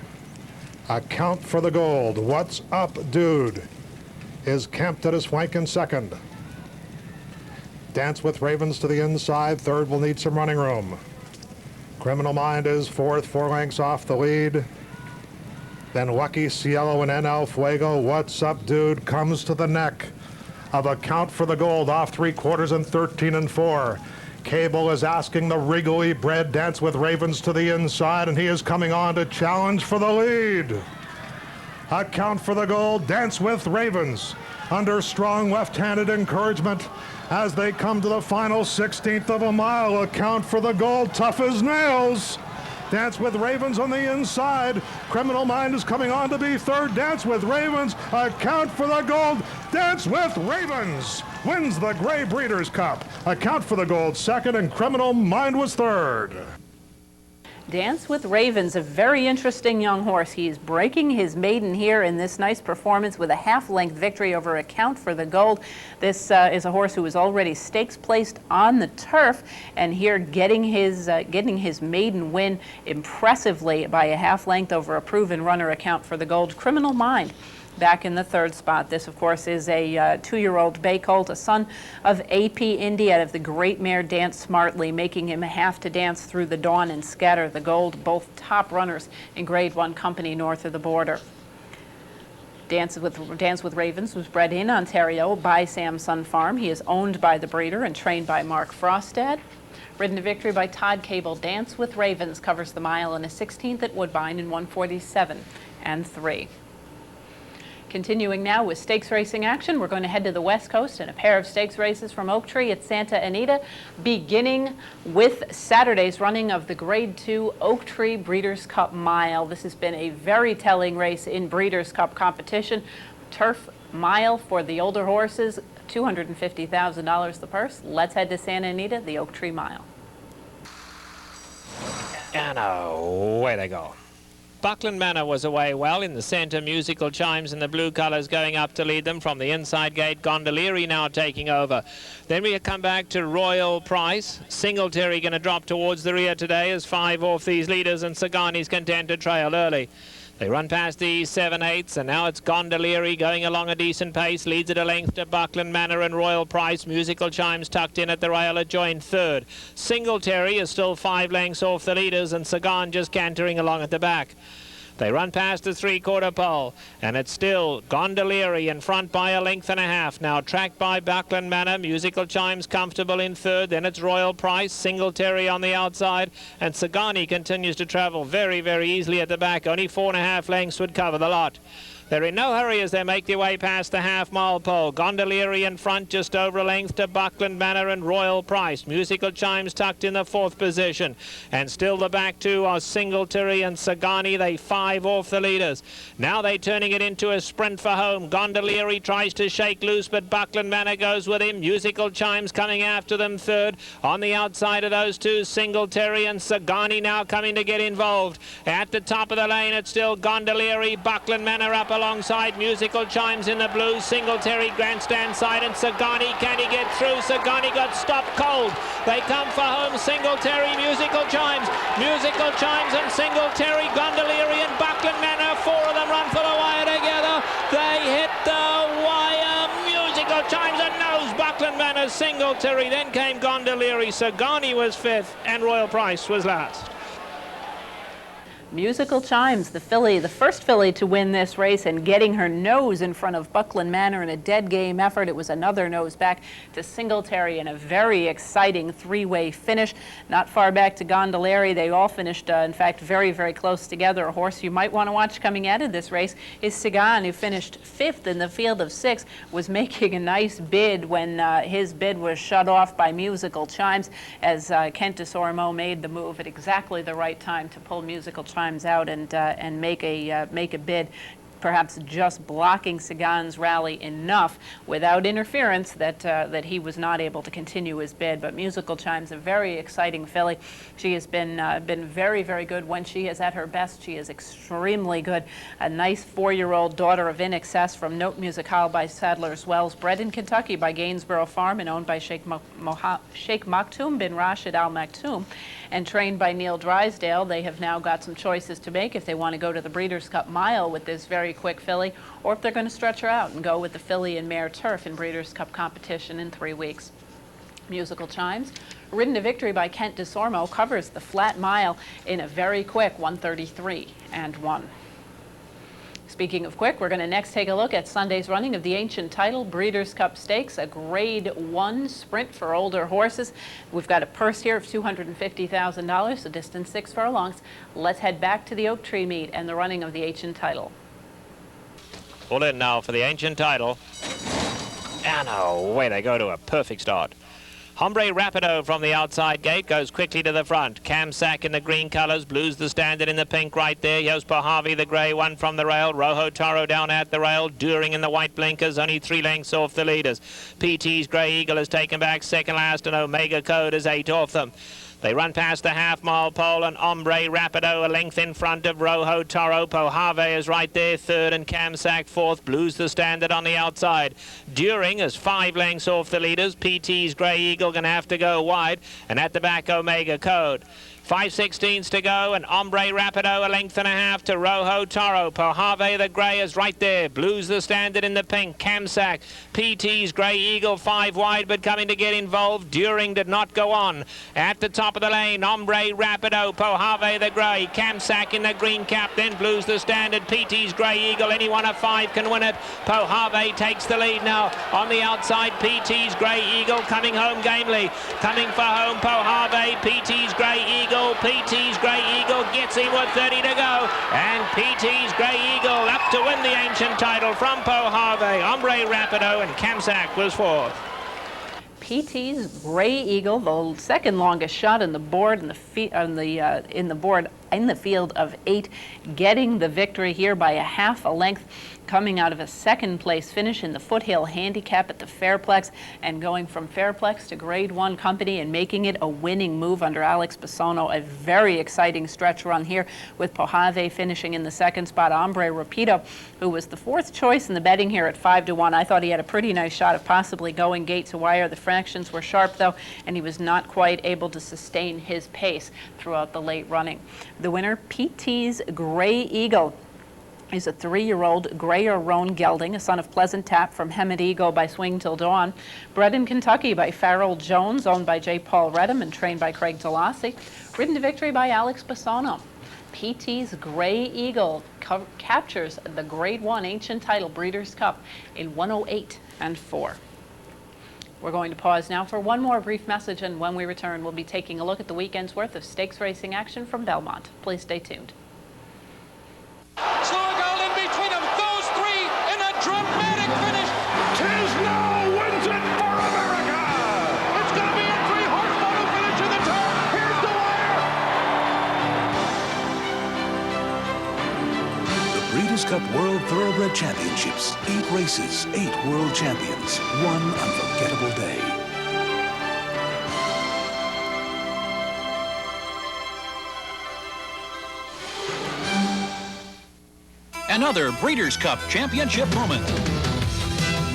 A Count for the Gold. What's Up Dude is camped at his flank in second. Dance with Ravens to the inside. Third will need some running room. Criminal Mind is fourth, 4 lengths off the lead. Then Lucky Cielo and NL Fuego. What's Up Dude comes to the neck of a Count for the Gold off 3/4 in 13-4. Cable is asking the regally bred Dance with Ravens to the inside, and he is coming on to challenge for the lead. A Count for the Gold, Dance with Ravens under strong left-handed encouragement as they come to the final 16th of a mile. A Count for the Gold, tough as nails. Dance with Ravens on the inside. Criminal Mind is coming on to be third. Dance with Ravens, a Count for the Gold. Dance with Ravens wins the Grey Breeders' Cup. A Count for the Gold second, and Criminal Mind was third. Dance with Ravens, a very interesting young horse. He is breaking his maiden here in this nice performance with a half-length victory over a Count for the Gold. This is a horse who was already stakes placed on the turf, and here getting his maiden win impressively by a half-length over a proven runner, a Count for the Gold. Criminal Mind back in the third spot. This, of course, is a 2-year-old bay colt, a son of A.P. Indy out of the great mare Dance Smartly, making him have to dance through the dawn and scatter the gold, both top runners in Grade 1 company north of the border. Dance with Ravens was bred in Ontario by Samson Farm. He is owned by the breeder and trained by Mark Frostad. Ridden to victory by Todd Cable, Dance with Ravens covers the mile in a 16th at Woodbine in 1:47 and 3. Continuing now with stakes racing action, we're going to head to the West Coast and a pair of stakes races from Oak Tree at Santa Anita, beginning with Saturday's running of the Grade 2 Oak Tree Breeders' Cup Mile. This has been a very telling race in Breeders' Cup competition. Turf Mile for the older horses, $250,000 the purse. Let's head to Santa Anita, the Oak Tree Mile. And away they go. Buckland Manor was away well in the centre. Musical Chimes in the blue colours going up to lead them from the inside gate. Gondolieri now taking over. Then we come back to Royal Price. Singletary going to drop towards the rear today as 5 off these leaders, and Sagani's content to trail early. They run past the 7/8, and now it's Gondolieri going along a decent pace, leads at a length to Buckland Manor and Royal Price. Musical Chimes tucked in at the rail at joined third. Singletary is still 5 lengths off the leaders, and Sagan just cantering along at the back. They run past the 3/4 pole, and it's still Gondolieri in front by a length and a half. Now tracked by Buckland Manor. Musical Chimes comfortable in third. Then it's Royal Price, Singletary on the outside, and Sagani continues to travel very, very easily at the back. Only 4.5 lengths would cover the lot. They're in no hurry as they make their way past the half-mile pole. Gondolieri in front, just over a length to Buckland Manor and Royal Price. Musical Chimes tucked in the 4th position. And still the back two are Singletary and Sagani. They 5 off the leaders. Now they're turning it into a sprint for home. Gondolieri tries to shake loose, but Buckland Manor goes with him. Musical Chimes coming after them third. On the outside of those two, Singletary and Sagani now coming to get involved. At the top of the lane, it's still Gondolieri, Buckland Manor up alongside. Musical Chimes in the blue, Singletary grandstand side, and Sagani, can he get through? Sagani got stopped cold. They come for home, Singletary, Musical Chimes and Singletary, Gondolieri and Buckland Manor. 4 of them run for the wire together. They hit the wire. Musical Chimes and nose, Buckland Manor, Singletary. Then came Gondolieri. Sagani was 5th and Royal Price was last. Musical Chimes, the filly, the first filly to win this race, and getting her nose in front of Buckland Manor in a dead game effort. It was another nose back to Singletary in a very exciting 3-way finish. Not far back to Gondolieri. They all finished, in fact, very, very close together. A horse you might want to watch coming out of this race is Sagan, who finished 5th in the field of 6, was making a nice bid when his bid was shut off by Musical Chimes, as Kent Desormeaux made the move at exactly the right time to pull Musical Chimes out and make a bid, perhaps just blocking Sagan's rally enough without interference that he was not able to continue his bid. But Musical Chimes, a very exciting filly. She has been very, very good when she is at her best. She is extremely good. A nice 4-year-old daughter of In Excess from Note Musicale by Sadler's Wells, bred in Kentucky by Gainsborough Farm and owned by Sheikh Maktoum bin Rashid Al Maktoum, and trained by Neil Drysdale. They have now got some choices to make if they want to go to the Breeders' Cup Mile with this very quick filly, or if they're going to stretch her out and go with the filly and mare Turf in Breeders' Cup competition in 3 weeks. Musical Chimes, ridden to victory by Kent Desormeaux, covers the flat mile in a very quick 1:33 and 1. Speaking of quick, we're going to next take a look at Sunday's running of the Ancient Title Breeders' Cup Stakes, a Grade 1 sprint for older horses. We've got a purse here of $250,000, a distance 6 furlongs. Let's head back to the Oak Tree meet and the running of the Ancient Title. Pull in now for the Ancient Title. And away they go to a perfect start. Hombre Rapido from the outside gate goes quickly to the front. Cam Sack in the green colours, Blues the standard in the pink right there. Josper Harvey, the grey one from the rail. Rojo Toro down at the rail. During in the white blinkers, only 3 lengths off the leaders. PT's Grey Eagle has taken back second last, and Omega Code is 8 off them. They run past the half-mile pole, and Hombre Rapido a length in front of Rojo Toro. Pohave is right there, 3rd, and Cam Sack 4th. Blues the standard on the outside. During is 5 lengths off the leaders. PT's Grey Eagle going to have to go wide, and at the back, Omega Code. 5/16 to go, and Ombre Rapido a length and a half to Rojo Toro. Pohave the Grey is right there. Blues the standard in the pink. Kamsack, PT's Grey Eagle 5 wide, but coming to get involved. During did not go on. At the top of the lane, Ombre Rapido, Pohave the Grey, Kamsack in the green cap, then Blues the standard. PT's Grey Eagle, any one of 5 can win it. Pohave takes the lead now. On the outside, PT's Grey Eagle coming home gamely. Coming for home, Pohave, PT's Grey Eagle. PT's Grey Eagle gets him with 30 to go. And PT's Grey Eagle up to win the ancient title from Pohave. Ombre Rapido and Kamsack was fourth. PT's Grey Eagle, the second longest shot in the board in the field of 8, getting the victory here by a half a length, coming out of a second place finish in the Foothill Handicap at the Fairplex, and going from Fairplex to Grade 1 company and making it a winning move under Alex Bissono. A very exciting stretch run here with Pohave finishing in the second spot. Ombre Rapido, who was the 4th choice in the betting here at 5-1. I thought he had a pretty nice shot of possibly going gate to wire. The fractions were sharp though, and he was not quite able to sustain his pace throughout the late running. The winner, PT's Grey Eagle, is a 3-year-old Grayer Roan gelding, a son of Pleasant Tap from Hemadigo by Swing Till Dawn, bred in Kentucky by Farrell Jones, owned by J. Paul Redham and trained by Craig Delassie, ridden to victory by Alex Bissono. PT's Grey Eagle captures the Grade 1 ancient title Breeders' Cup in 1:08.4. We're going to pause now for one more brief message, and when we return, we'll be taking a look at the weekend's worth of stakes racing action from Belmont. Please stay tuned. Slow in between them, those 3 in a dramatic finish. Tisno wins it for America! It's going to be a 3-horse photo finish in the turn. Here's the wire. The Breeders' Cup World Thoroughbred Championships. 8 races, 8 world champions. One unforgettable day. Another Breeders' Cup Championship moment.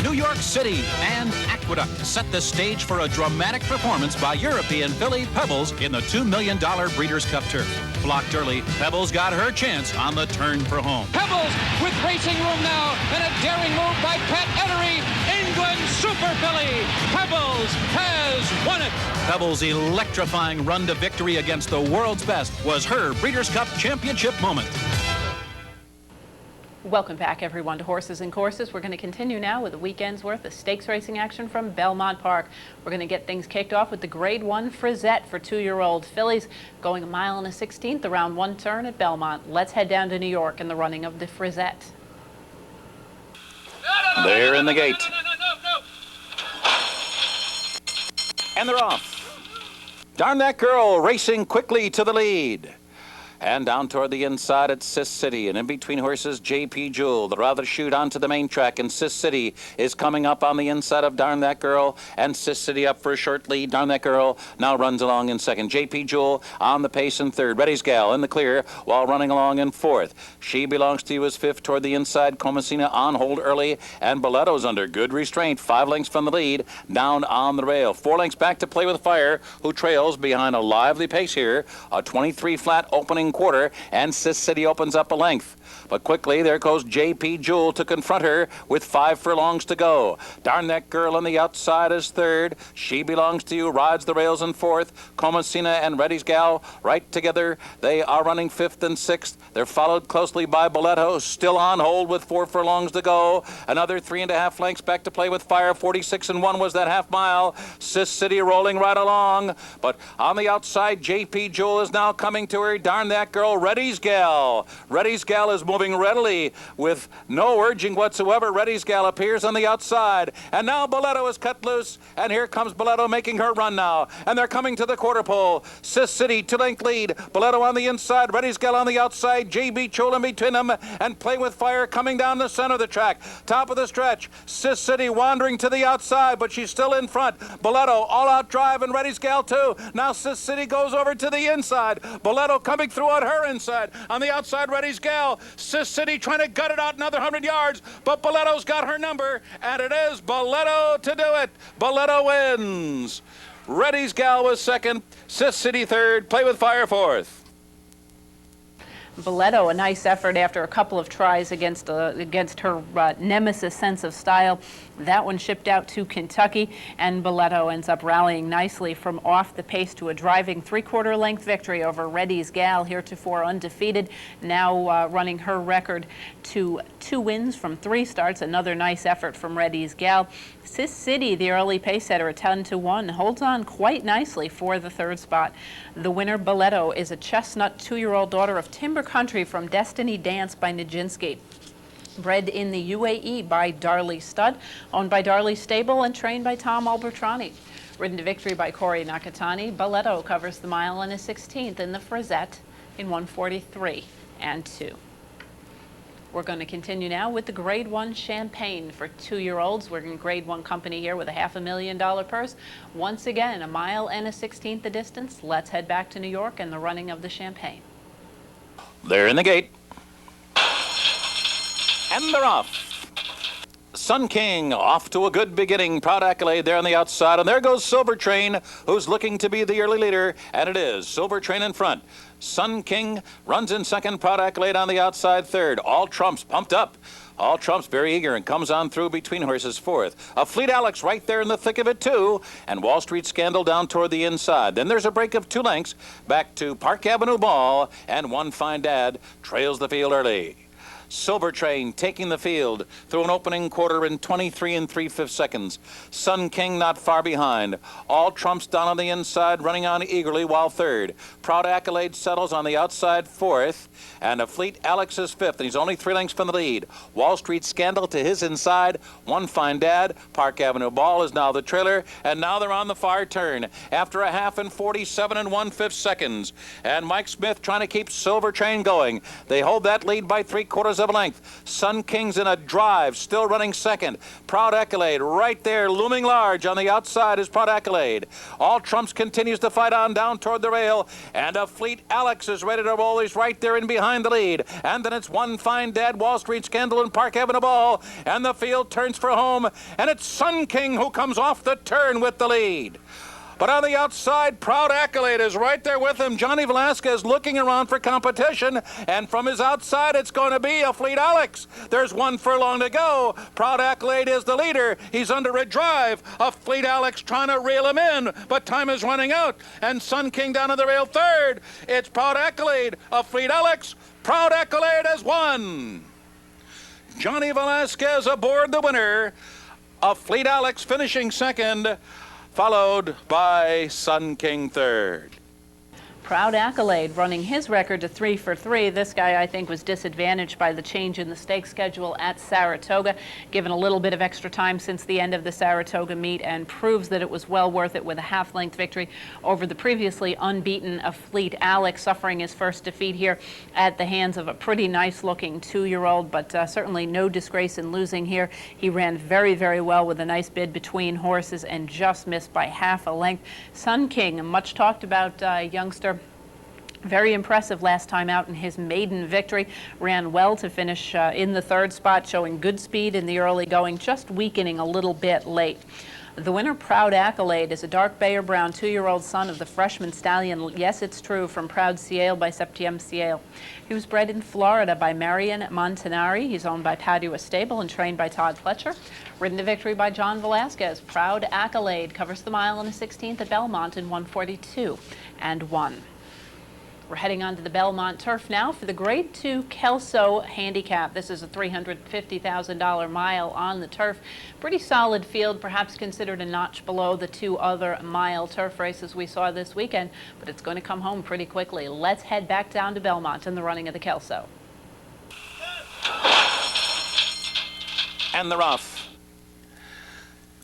New York City and Aqueduct set the stage for a dramatic performance by European filly Pebbles in the $2 million Breeders' Cup Turf. Blocked early, Pebbles got her chance on the turn for home. Pebbles with racing room now, and a daring move by Pat Ellery. England's super filly. Pebbles has won it. Pebbles' electrifying run to victory against the world's best was her Breeders' Cup Championship moment. Welcome back, everyone, to Horses and Courses. We're going to continue now with a weekend's worth of stakes racing action from Belmont Park. We're going to get things kicked off with the Grade 1 Frisette for 2-year-old fillies, going 1 1/16 around 1 turn at Belmont. Let's head down to New York in the running of the Frisette. They're in the gate. And they're off. Darn That Girl racing quickly to the lead. And down toward the inside at Sis City, and in between horses, J.P. Jewel. They'll rather shoot onto the main track, and Sis City is coming up on the inside of Darn That Girl, and Sis City up for a short lead. Darn That Girl now runs along in second. J.P. Jewel on the pace in third. Reddy's Gal in the clear while running along in fourth. She Belongs to You is fifth toward the inside. Comacina on hold early, and Boletto's under good restraint. 5 lengths from the lead, down on the rail. 4 lengths back to Play with Fire, who trails behind a lively pace here. A 23 flat opening quarter, and Sis City opens up a length. But quickly, there goes J.P. Jewel to confront her with 5 furlongs to go. Darn That Girl on the outside is third. She Belongs to You rides the rails in fourth. Comacina and Reddy's Gal right together. They are running fifth and sixth. They're followed closely by Boletto, still on hold with 4 furlongs to go. Another 3.5 lengths back to Play with Fire. 46 and 1 was that half mile. Sis City rolling right along. But on the outside, J.P. Jewel is now coming to her. Darn That Girl, Reddy's Gal. Reddy's Gal is moving readily with no urging whatsoever. Reddy's Gal appears on the outside, and now Boletto is cut loose, and here comes Boletto making her run now, and they're coming to the quarter pole. Sis City 2-length lead. Boletto on the inside, Reddy's Gal on the outside, J.B. Jewel in between them, and Play with Fire coming down the center of the track. Top of the stretch, Sis City wandering to the outside, but she's still in front. Boletto all out drive, and Reddy's Gal too. Now Sis City goes over to the inside. Boletto coming through on her inside. On the outside, Reddy's Gal. Sis City trying to gut it out another 100 yards, but Boletto's got her number, and it is Boletto to do it. Boletto wins. Reddy's Gal was second. Sis City third. Play with Fire fourth. Boleto, a nice effort after a couple of tries against her nemesis Sense of Style. That one shipped out to Kentucky, and Boleto ends up rallying nicely from off the pace to a driving 3/4 length victory over Reddy's Gal, heretofore undefeated, now running her record to 2 wins from 3 starts. Another nice effort from Reddy's Gal. Sis City, the early pace setter at 10-1, holds on quite nicely for the 3rd spot. The winner, Boleto, is a chestnut 2-year-old daughter of Timber Country from Destiny Dance by Nijinsky. Bred in the UAE by Darley Stud, owned by Darley Stable and trained by Tom Albertrani. Ridden to victory by Corey Nakatani, Boleto covers the mile in a 16th in the Frazette in 1:43.2. We're going to continue now with the Grade 1 Champagne for 2-year-olds. We're in Grade 1 company here with a $500,000 purse. Once again, a mile and a 16th the distance. Let's head back to New York and the running of the Champagne. They're in the gate. And they're off. Sun King off to a good beginning. Proud Accolade there on the outside. And there goes Silver Train, who's looking to be the early leader. And it is Silver Train in front. Sun King runs in second. Proud Accolade on the outside third. All Trumps pumped up. All Trumps very eager and comes on through between horses fourth. A Fleet Alex right there in the thick of it too. And Wall Street Scandal down toward the inside. Then there's a break of 2 lengths back to Park Avenue Ball. And One Fine Dad trails the field early. Silver Train taking the field through an opening quarter in 23 3/5 seconds. Sun King not far behind. All Trumps down on the inside, running on eagerly while third. Proud Accolade settles on the outside fourth, and a Fleet Alex is fifth, and he's only 3 lengths from the lead. Wall Street Scandal to his inside. One Fine Dad. Park Avenue Ball is now the trailer, and now they're on the far turn after a half in 47 1/5 seconds. And Mike Smith trying to keep Silver Train going. They hold that lead by 3/4 of a length. Sun King's in a drive, still running second. Proud Accolade right there, looming large on the outside is Proud Accolade. All Trumps continues to fight on down toward the rail, and a Fleet Alex is ready to roll. He's right there in behind the lead. And then it's One Fine Dad, Wall Street Scandal, and Park Avenue Ball, and the field turns for home, and it's Sun King who comes off the turn with the lead. But on the outside, Proud Accolade is right there with him. Johnny Velasquez looking around for competition, and from his outside, it's going to be a Fleet Alex. There's 1 furlong to go. Proud Accolade is the leader. He's under a drive. A Fleet Alex trying to reel him in, but time is running out. And Sun King down on the rail third. It's Proud Accolade, a Fleet Alex. Proud Accolade has won. Johnny Velasquez aboard the winner. A Fleet Alex finishing second, followed by Sun King third. Proud Accolade running his record to 3 for 3. This guy, I think, was disadvantaged by the change in the stake schedule at Saratoga, given a little bit of extra time since the end of the Saratoga meet, and proves that it was well worth it with a half-length victory over the previously unbeaten Fleet Alex, suffering his first defeat here at the hands of a pretty nice-looking 2-year-old, but certainly no disgrace in losing here. He ran very, very well with a nice bid between horses and just missed by half a length. Sun King, a much talked about youngster, very impressive last time out in his maiden victory. Ran well to finish in the 3rd spot, showing good speed in the early going, just weakening a little bit late. The winner, Proud Accolade, is a dark Bayer Brown 2-year-old son of the freshman stallion, yes, it's true, from Proud Ciel by Septième Ciel. He was bred in Florida by Marion Montanari. He's owned by Padua Stable and trained by Todd Fletcher. Ridden to victory by John Velasquez. Proud Accolade covers the mile in a 16th at Belmont in 1:42.1. We're heading on to the Belmont Turf now for the Grade 2 Kelso Handicap. This is a $350,000 mile on the turf. Pretty solid field, perhaps considered a notch below the 2 other mile turf races we saw this weekend, but it's going to come home pretty quickly. Let's head back down to Belmont in the running of the Kelso. And they're off.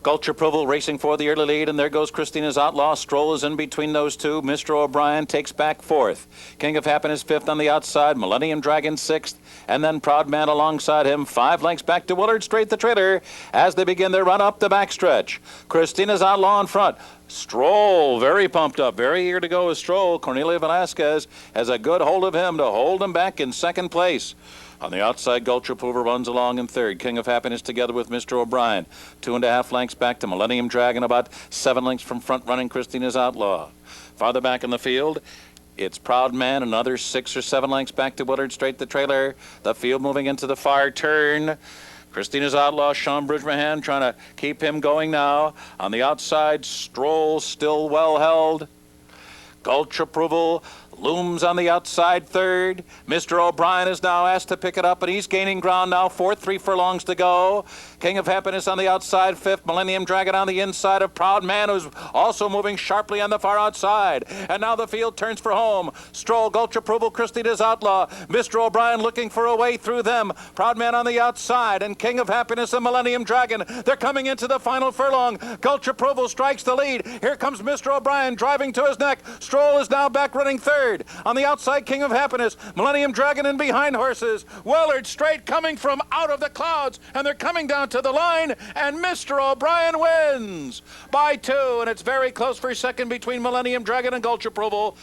Gulch Approval racing for the early lead, and there goes Christina's Outlaw. Stroll is in between those two. Mr. O'Brien takes back 4th. King of Happiness 5th on the outside. Millennium Dragon 6th, and then Proud Man alongside him. 5 lengths back to Willard Straight, the trailer, as they begin their run up the backstretch. Christina's Outlaw in front. Stroll, very pumped up, very eager to go with Stroll. Cornelia Velasquez has a good hold of him to hold him back in second place. On the outside, Gulch Approval runs along in third. King of Happiness together with Mr. O'Brien. 2.5 lengths back to Millennium Dragon, about 7 lengths from front running Christina's Outlaw. Farther back in the field, it's Proud Man, another 6 or 7 lengths back to Willard Straight, the trailer. The field moving into the far turn. Christina's Outlaw, Sean Bridgman trying to keep him going now. On the outside, Stroll still well held. Gulch Approval looms on the outside third. Mr. O'Brien is now asked to pick it up, and he's gaining ground now. 3 furlongs to go. King of Happiness on the outside fifth. Millennium Dragon on the inside of Proud Man, who's also moving sharply on the far outside. And now the field turns for home. Stroll, Gulch Approval, Christina's Outlaw. Mr. O'Brien looking for a way through them. Proud Man on the outside, and King of Happiness and Millennium Dragon. They're coming into the final furlong. Gulch Approval strikes the lead. Here comes Mr. O'Brien driving to his neck. Stroll is now back running third. On the outside, King of Happiness, Millennium Dragon in behind horses. Willard Straight coming from out of the clouds, and they're coming down to the line, and Mr. O'Brien wins by 2, and it's very close for second between Millennium Dragon and Gulch Approval.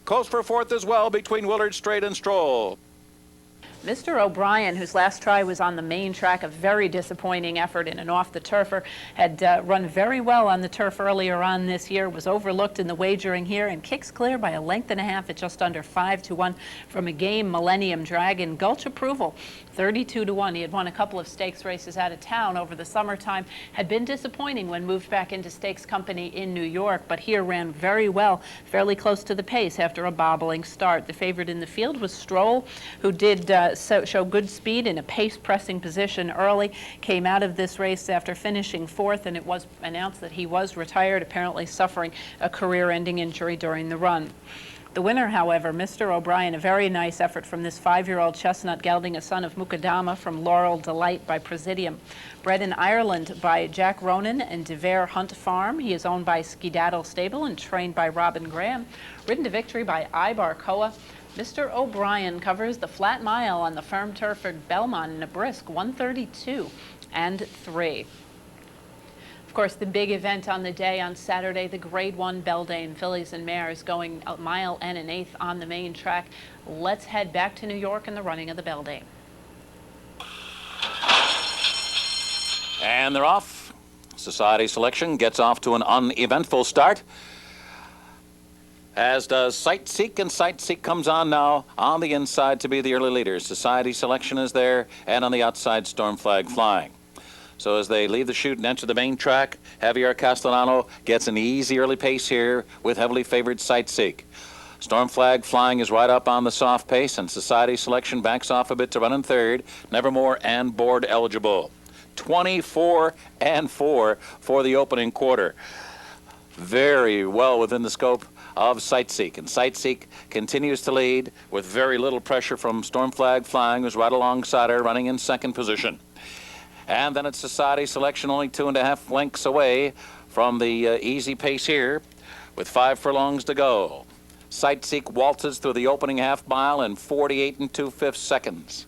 Close for fourth as well between Willard Straight and Stroll. Mr. O'Brien, whose last try was on the main track, a very disappointing effort in an off-the-turfer, had run very well on the turf earlier on this year, was overlooked in the wagering here, and kicks clear by 1.5 lengths at just under 5-1 from a game Millennium Dragon. Gulch Approval, 32-1. He had won a couple of stakes races out of town over the summertime, had been disappointing when moved back into stakes company in New York, but here ran very well, fairly close to the pace after a bobbling start. The favorite in the field was Stroll, who did show good speed in a pace-pressing position early, came out of this race after finishing fourth, and it was announced that he was retired, apparently suffering a career-ending injury during the run. The winner, however, Mr. O'Brien, a very nice effort from this 5-year-old chestnut gelding, a son of Mukadama from Laurel Delight by Presidium. Bred in Ireland by Jack Ronan and DeVere Hunt Farm. He is owned by Skedaddle Stable and trained by Robin Graham. Ridden to victory by Ibar Koa. Mr. O'Brien covers the flat mile on the firm turf at Belmont in a brisk 132.3. Of course, the big event on the day on Saturday, the Grade 1 Beldame Fillies and Mares going 1 mile and 1/8 on the main track. Let's head back to New York and the running of the Beldame. And they're off. Society Selection gets off to an uneventful start, as does Sight Seek, and Sight Seek comes on now on the inside to be the early leader. Society Selection is there, and on the outside, Storm Flag Flying. So as they leave the chute and enter the main track, Javier Castellano gets an easy early pace here with heavily favored Sight Seek. Storm Flag Flying is right up on the soft pace, and Society Selection backs off a bit to run in third. Nevermore and Board Eligible. 24-4 for the opening quarter. Very well within the scope of Sight Seek, and Sight Seek continues to lead with very little pressure from Storm Flag Flying, who's right alongside her, running in second position. And then it's Society Selection, only 2.5 lengths away from the easy pace here, with 5 furlongs to go. Sight Seek waltzes through the opening half mile in 48 2/5 seconds.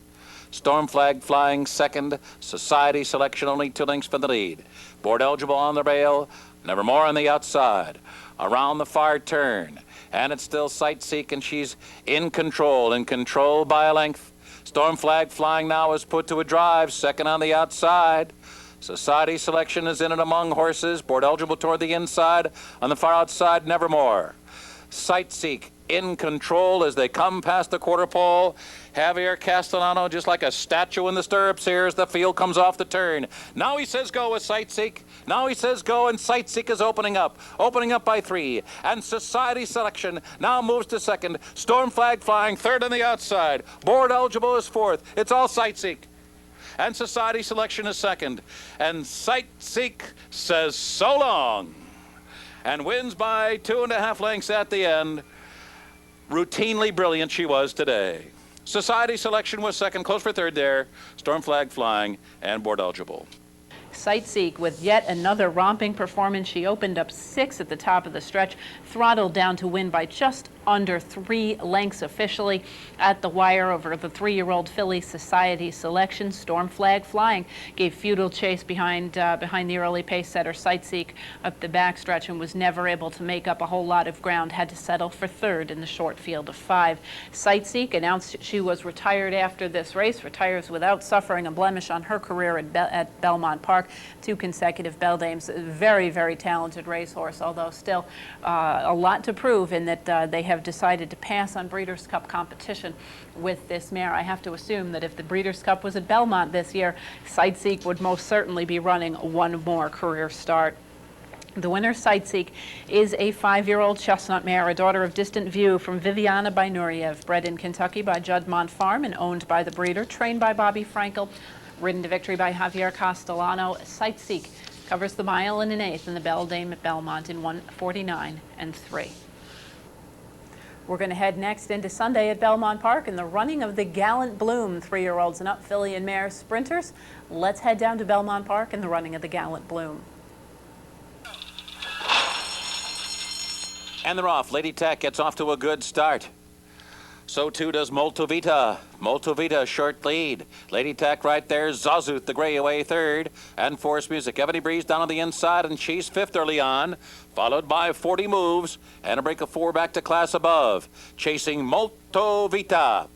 Storm Flag Flying second, Society Selection only 2 lengths for the lead. Board Eligible on the rail, Nevermore on the outside. Around the far turn, and it's still Sight Seek, and she's in control by a length. Storm Flag Flying now is put to a drive, second on the outside. Society Selection is in it among horses. Board Eligible toward the inside. On the far outside, Nevermore. Sight Seek in control as they come past the quarter pole. Javier Castellano just like a statue in the stirrups here as the field comes off the turn. Now he says go with Sight Seek. Now he says go, and Sight Seek is opening up by 3. And Society Selection now moves to second. Storm Flag Flying third on the outside. Board Eligible is fourth. It's all Sight Seek. And Society Selection is second. And Sight Seek says so long and wins by 2.5 lengths at the end. Routinely brilliant she was today. Society Selection was second, close for third there. Storm Flag Flying and Board Eligible. Sight Seek with yet another romping performance. She opened up 6 at the top of the stretch, throttled down to win by just under 3 lengths officially at the wire over the 3-year-old filly Society Selection. Storm Flag Flying gave futile chase behind the early pace setter Sightseek up the backstretch and was never able to make up a whole lot of ground, had to settle for 3rd in the short field of 5. Sightseek announced she was retired after this race, retires without suffering a blemish on her career at Belmont Park. 2 consecutive Beldames. Very, very talented racehorse, although still a lot to prove in that they have decided to pass on Breeders' Cup competition with this mare. I have to assume that if the Breeders' Cup was at Belmont this year, Sightseek would most certainly be running one more career start. The winner, Sightseek, is a 5-year-old chestnut mare, a daughter of Distant View from Viviana by Nureyev, bred in Kentucky by Juddmonte Farm and owned by the breeder, trained by Bobby Frankel, ridden to victory by Javier Castellano. Sightseek covers the mile and an eighth in the Beldame at Belmont in 1:49 and 3. We're going to head next into Sunday at Belmont Park in the running of the Gallant Bloom 3-year-olds and up filly and mare sprinters. Let's head down to Belmont Park in the running of the Gallant Bloom. And they're off. Lady Tech gets off to a good start. So too does Moltovita. Moltovita, short lead. Lady Tech right there. Zazuth, the gray, away 3rd. And Forest Music. Ebony Breeze down on the inside, and she's 5th early on. Followed by 40 Moves. And a break of 4 back to Class Above. Chasing Moltovita.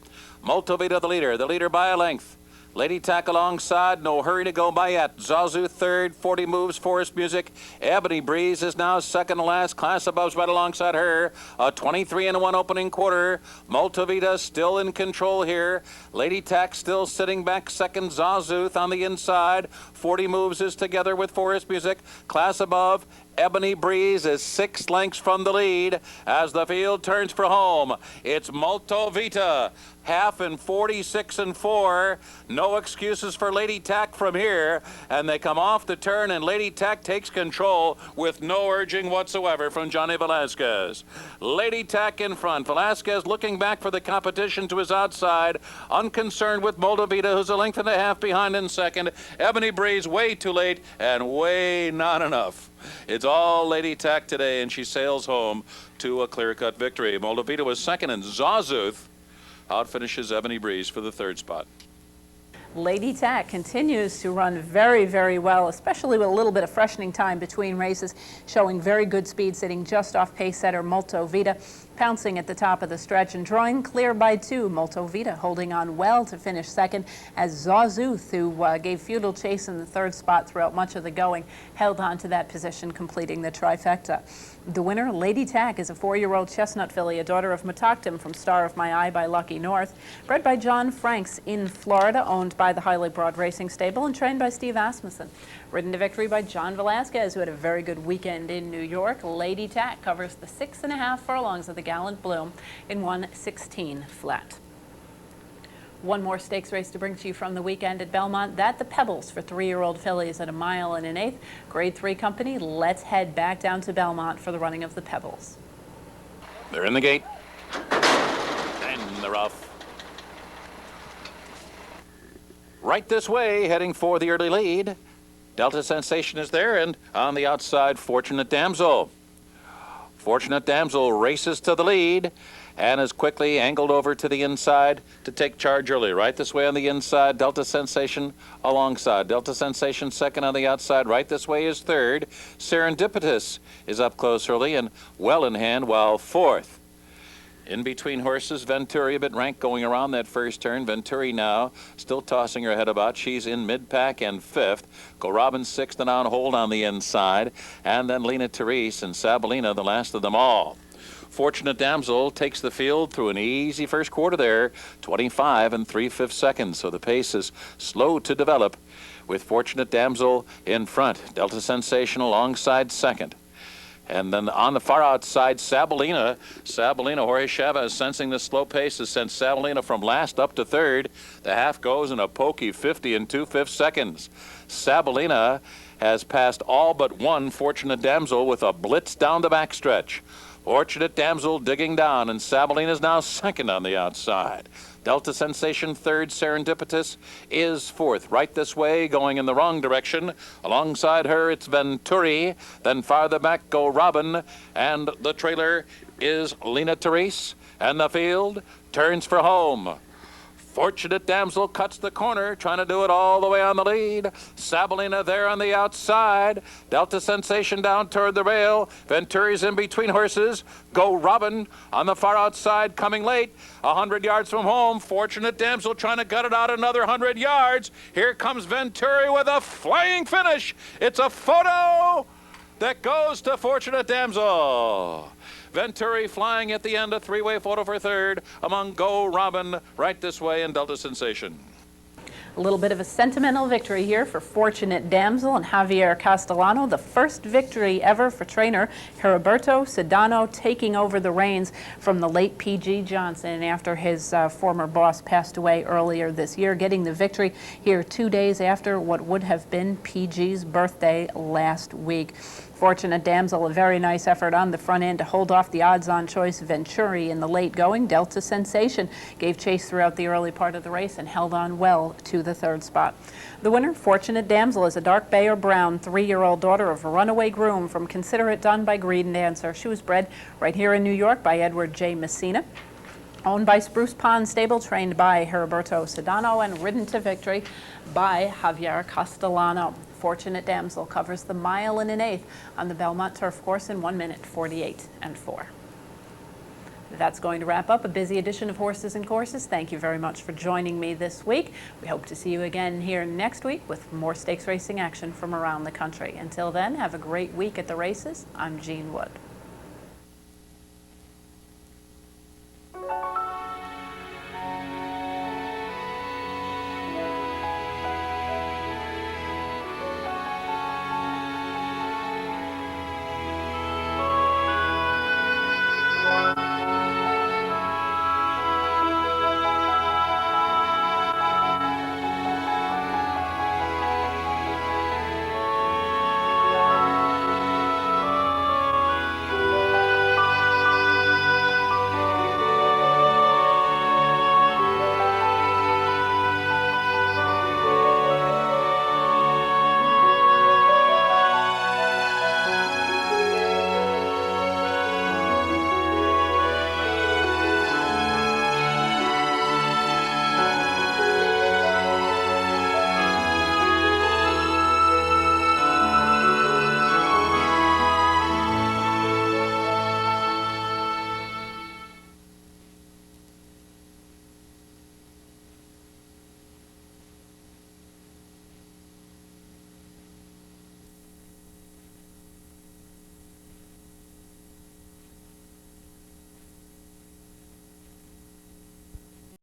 Moltovita, the leader by a length. Lady Tech alongside, no hurry to go by yet. Zazu 3rd, 40 Moves, Forest Music. Ebony Breeze is now 2nd to last. Class Above's right alongside her. A 23-1 opening quarter. Moltovita still in control here. Lady Tech still sitting back 2nd. Zazuth on the inside. 40 Moves is together with Forest Music. Class Above. Ebony Breeze is 6 lengths from the lead as the field turns for home. It's Moltovita, half in 46-4. No excuses for Lady Tech from here, and they come off the turn, and Lady Tech takes control with no urging whatsoever from Johnny Velasquez. Lady Tech in front. Velasquez looking back for the competition to his outside, unconcerned with Moltovita, who's a length and a half behind in 2nd. Ebony Breeze way too late and way not enough. It's all Lady Tech today, and she sails home to a clear-cut victory. Moltovita was 2nd, and Zazuth outfinishes Ebony Breeze for the 3rd spot. Lady Tech continues to run very, very well, especially with a little bit of freshening time between races, showing very good speed, sitting just off pace setter Moltovita, pouncing at the top of the stretch and drawing clear by 2. Moltovita holding on well to finish 2nd, as Zazuth, who gave futile chase in the 3rd spot throughout much of the going, held on to that position, completing the trifecta. The winner, Lady Tech, is a 4-year-old chestnut filly, a daughter of Matoctum from Star of My Eye by Lucky North, bred by John Franks in Florida, owned by the Highly Broad Racing Stable and trained by Steve Asmussen. Ridden to victory by John Velasquez, who had a very good weekend in New York. Lady Tech covers the 6.5 furlongs of the Gallant Bloom in 1:16 flat. One more stakes race to bring to you from the weekend at Belmont. That the Pebbles for 3-year-old fillies at a mile and an eighth. Grade 3 company. Let's head back down to Belmont for the running of the Pebbles. They're in the gate. And they're off. Right this way, heading for the early lead. Delta Sensation is there, and on the outside, Fortunate Damsel. Fortunate Damsel races to the lead and is quickly angled over to the inside to take charge early. Right this way on the inside, Delta Sensation alongside. Delta Sensation 2nd on the outside. Right this way is 3rd. Serendipitous is up close early and well in hand, while 4th. In between horses, Venturi, a bit rank going around that first turn. Venturi now still tossing her head about. She's in mid-pack and 5th. Go Robbins 6th and on hold on the inside. And then Lena Therese and Sabalina, the last of them all. Fortunate Damsel takes the field through an easy first quarter there, 25 3/5 seconds. So the pace is slow to develop with Fortunate Damsel in front. Delta Sensation alongside 2nd. And then on the far outside, Sabalina, Jorge Chavez sensing the slow pace has sent Sabalina from last up to 3rd. The half goes in a pokey 50 2/5 seconds. Sabalina has passed all but one Fortunate Damsel with a blitz down the backstretch. Fortunate Damsel digging down, and Sabalina is now 2nd on the outside. Delta Sensation third, Serendipitous is fourth. Right this way, going in the wrong direction. Alongside her, it's Venturi. Then farther back go Robin. And the trailer is Lena Therese. And the field turns for home. Fortunate Damsel cuts the corner, trying to do it all the way on the lead. Sabalina there on the outside. Delta Sensation down toward the rail. Venturi's in between horses. Go Robin on the far outside, coming late. 100 yards from home. Fortunate Damsel trying to gut it out another 100 yards. Here comes Venturi with a flying finish. It's a photo that goes to Fortunate Damsel. Venturi flying at the end, a three-way photo for third among Go Robin right this way and Delta Sensation. A little bit of a sentimental victory here for Fortunate Damsel and Javier Castellano, the first victory ever for trainer Heriberto Sedano, taking over the reins from the late P.G. Johnson after his former boss passed away earlier this year, getting the victory here 2 days after what would have been P.G.'s birthday last week. Fortunate Damsel, a very nice effort on the front end to hold off the odds-on choice Venturi in the late going. Delta Sensation gave chase throughout the early part of the race and held on well to the third spot. The winner, Fortunate Damsel, is a dark bay or brown 3-year-old daughter of a runaway groom from Consider It Done by Greed and Dancer. She was bred right here in New York by Edward J. Messina, owned by Spruce Pond Stable, trained by Heriberto Sedano, and ridden to victory by Javier Castellano. Fortunate Damsel covers the 1 1/8 on the Belmont Turf Course in 1 minute 48 and 4. That's going to wrap up a busy edition of Horses and Courses. Thank you very much for joining me this week. We hope to see you again here next week with more stakes racing action from around the country. Until then, have a great week at the races. I'm Jean Wood.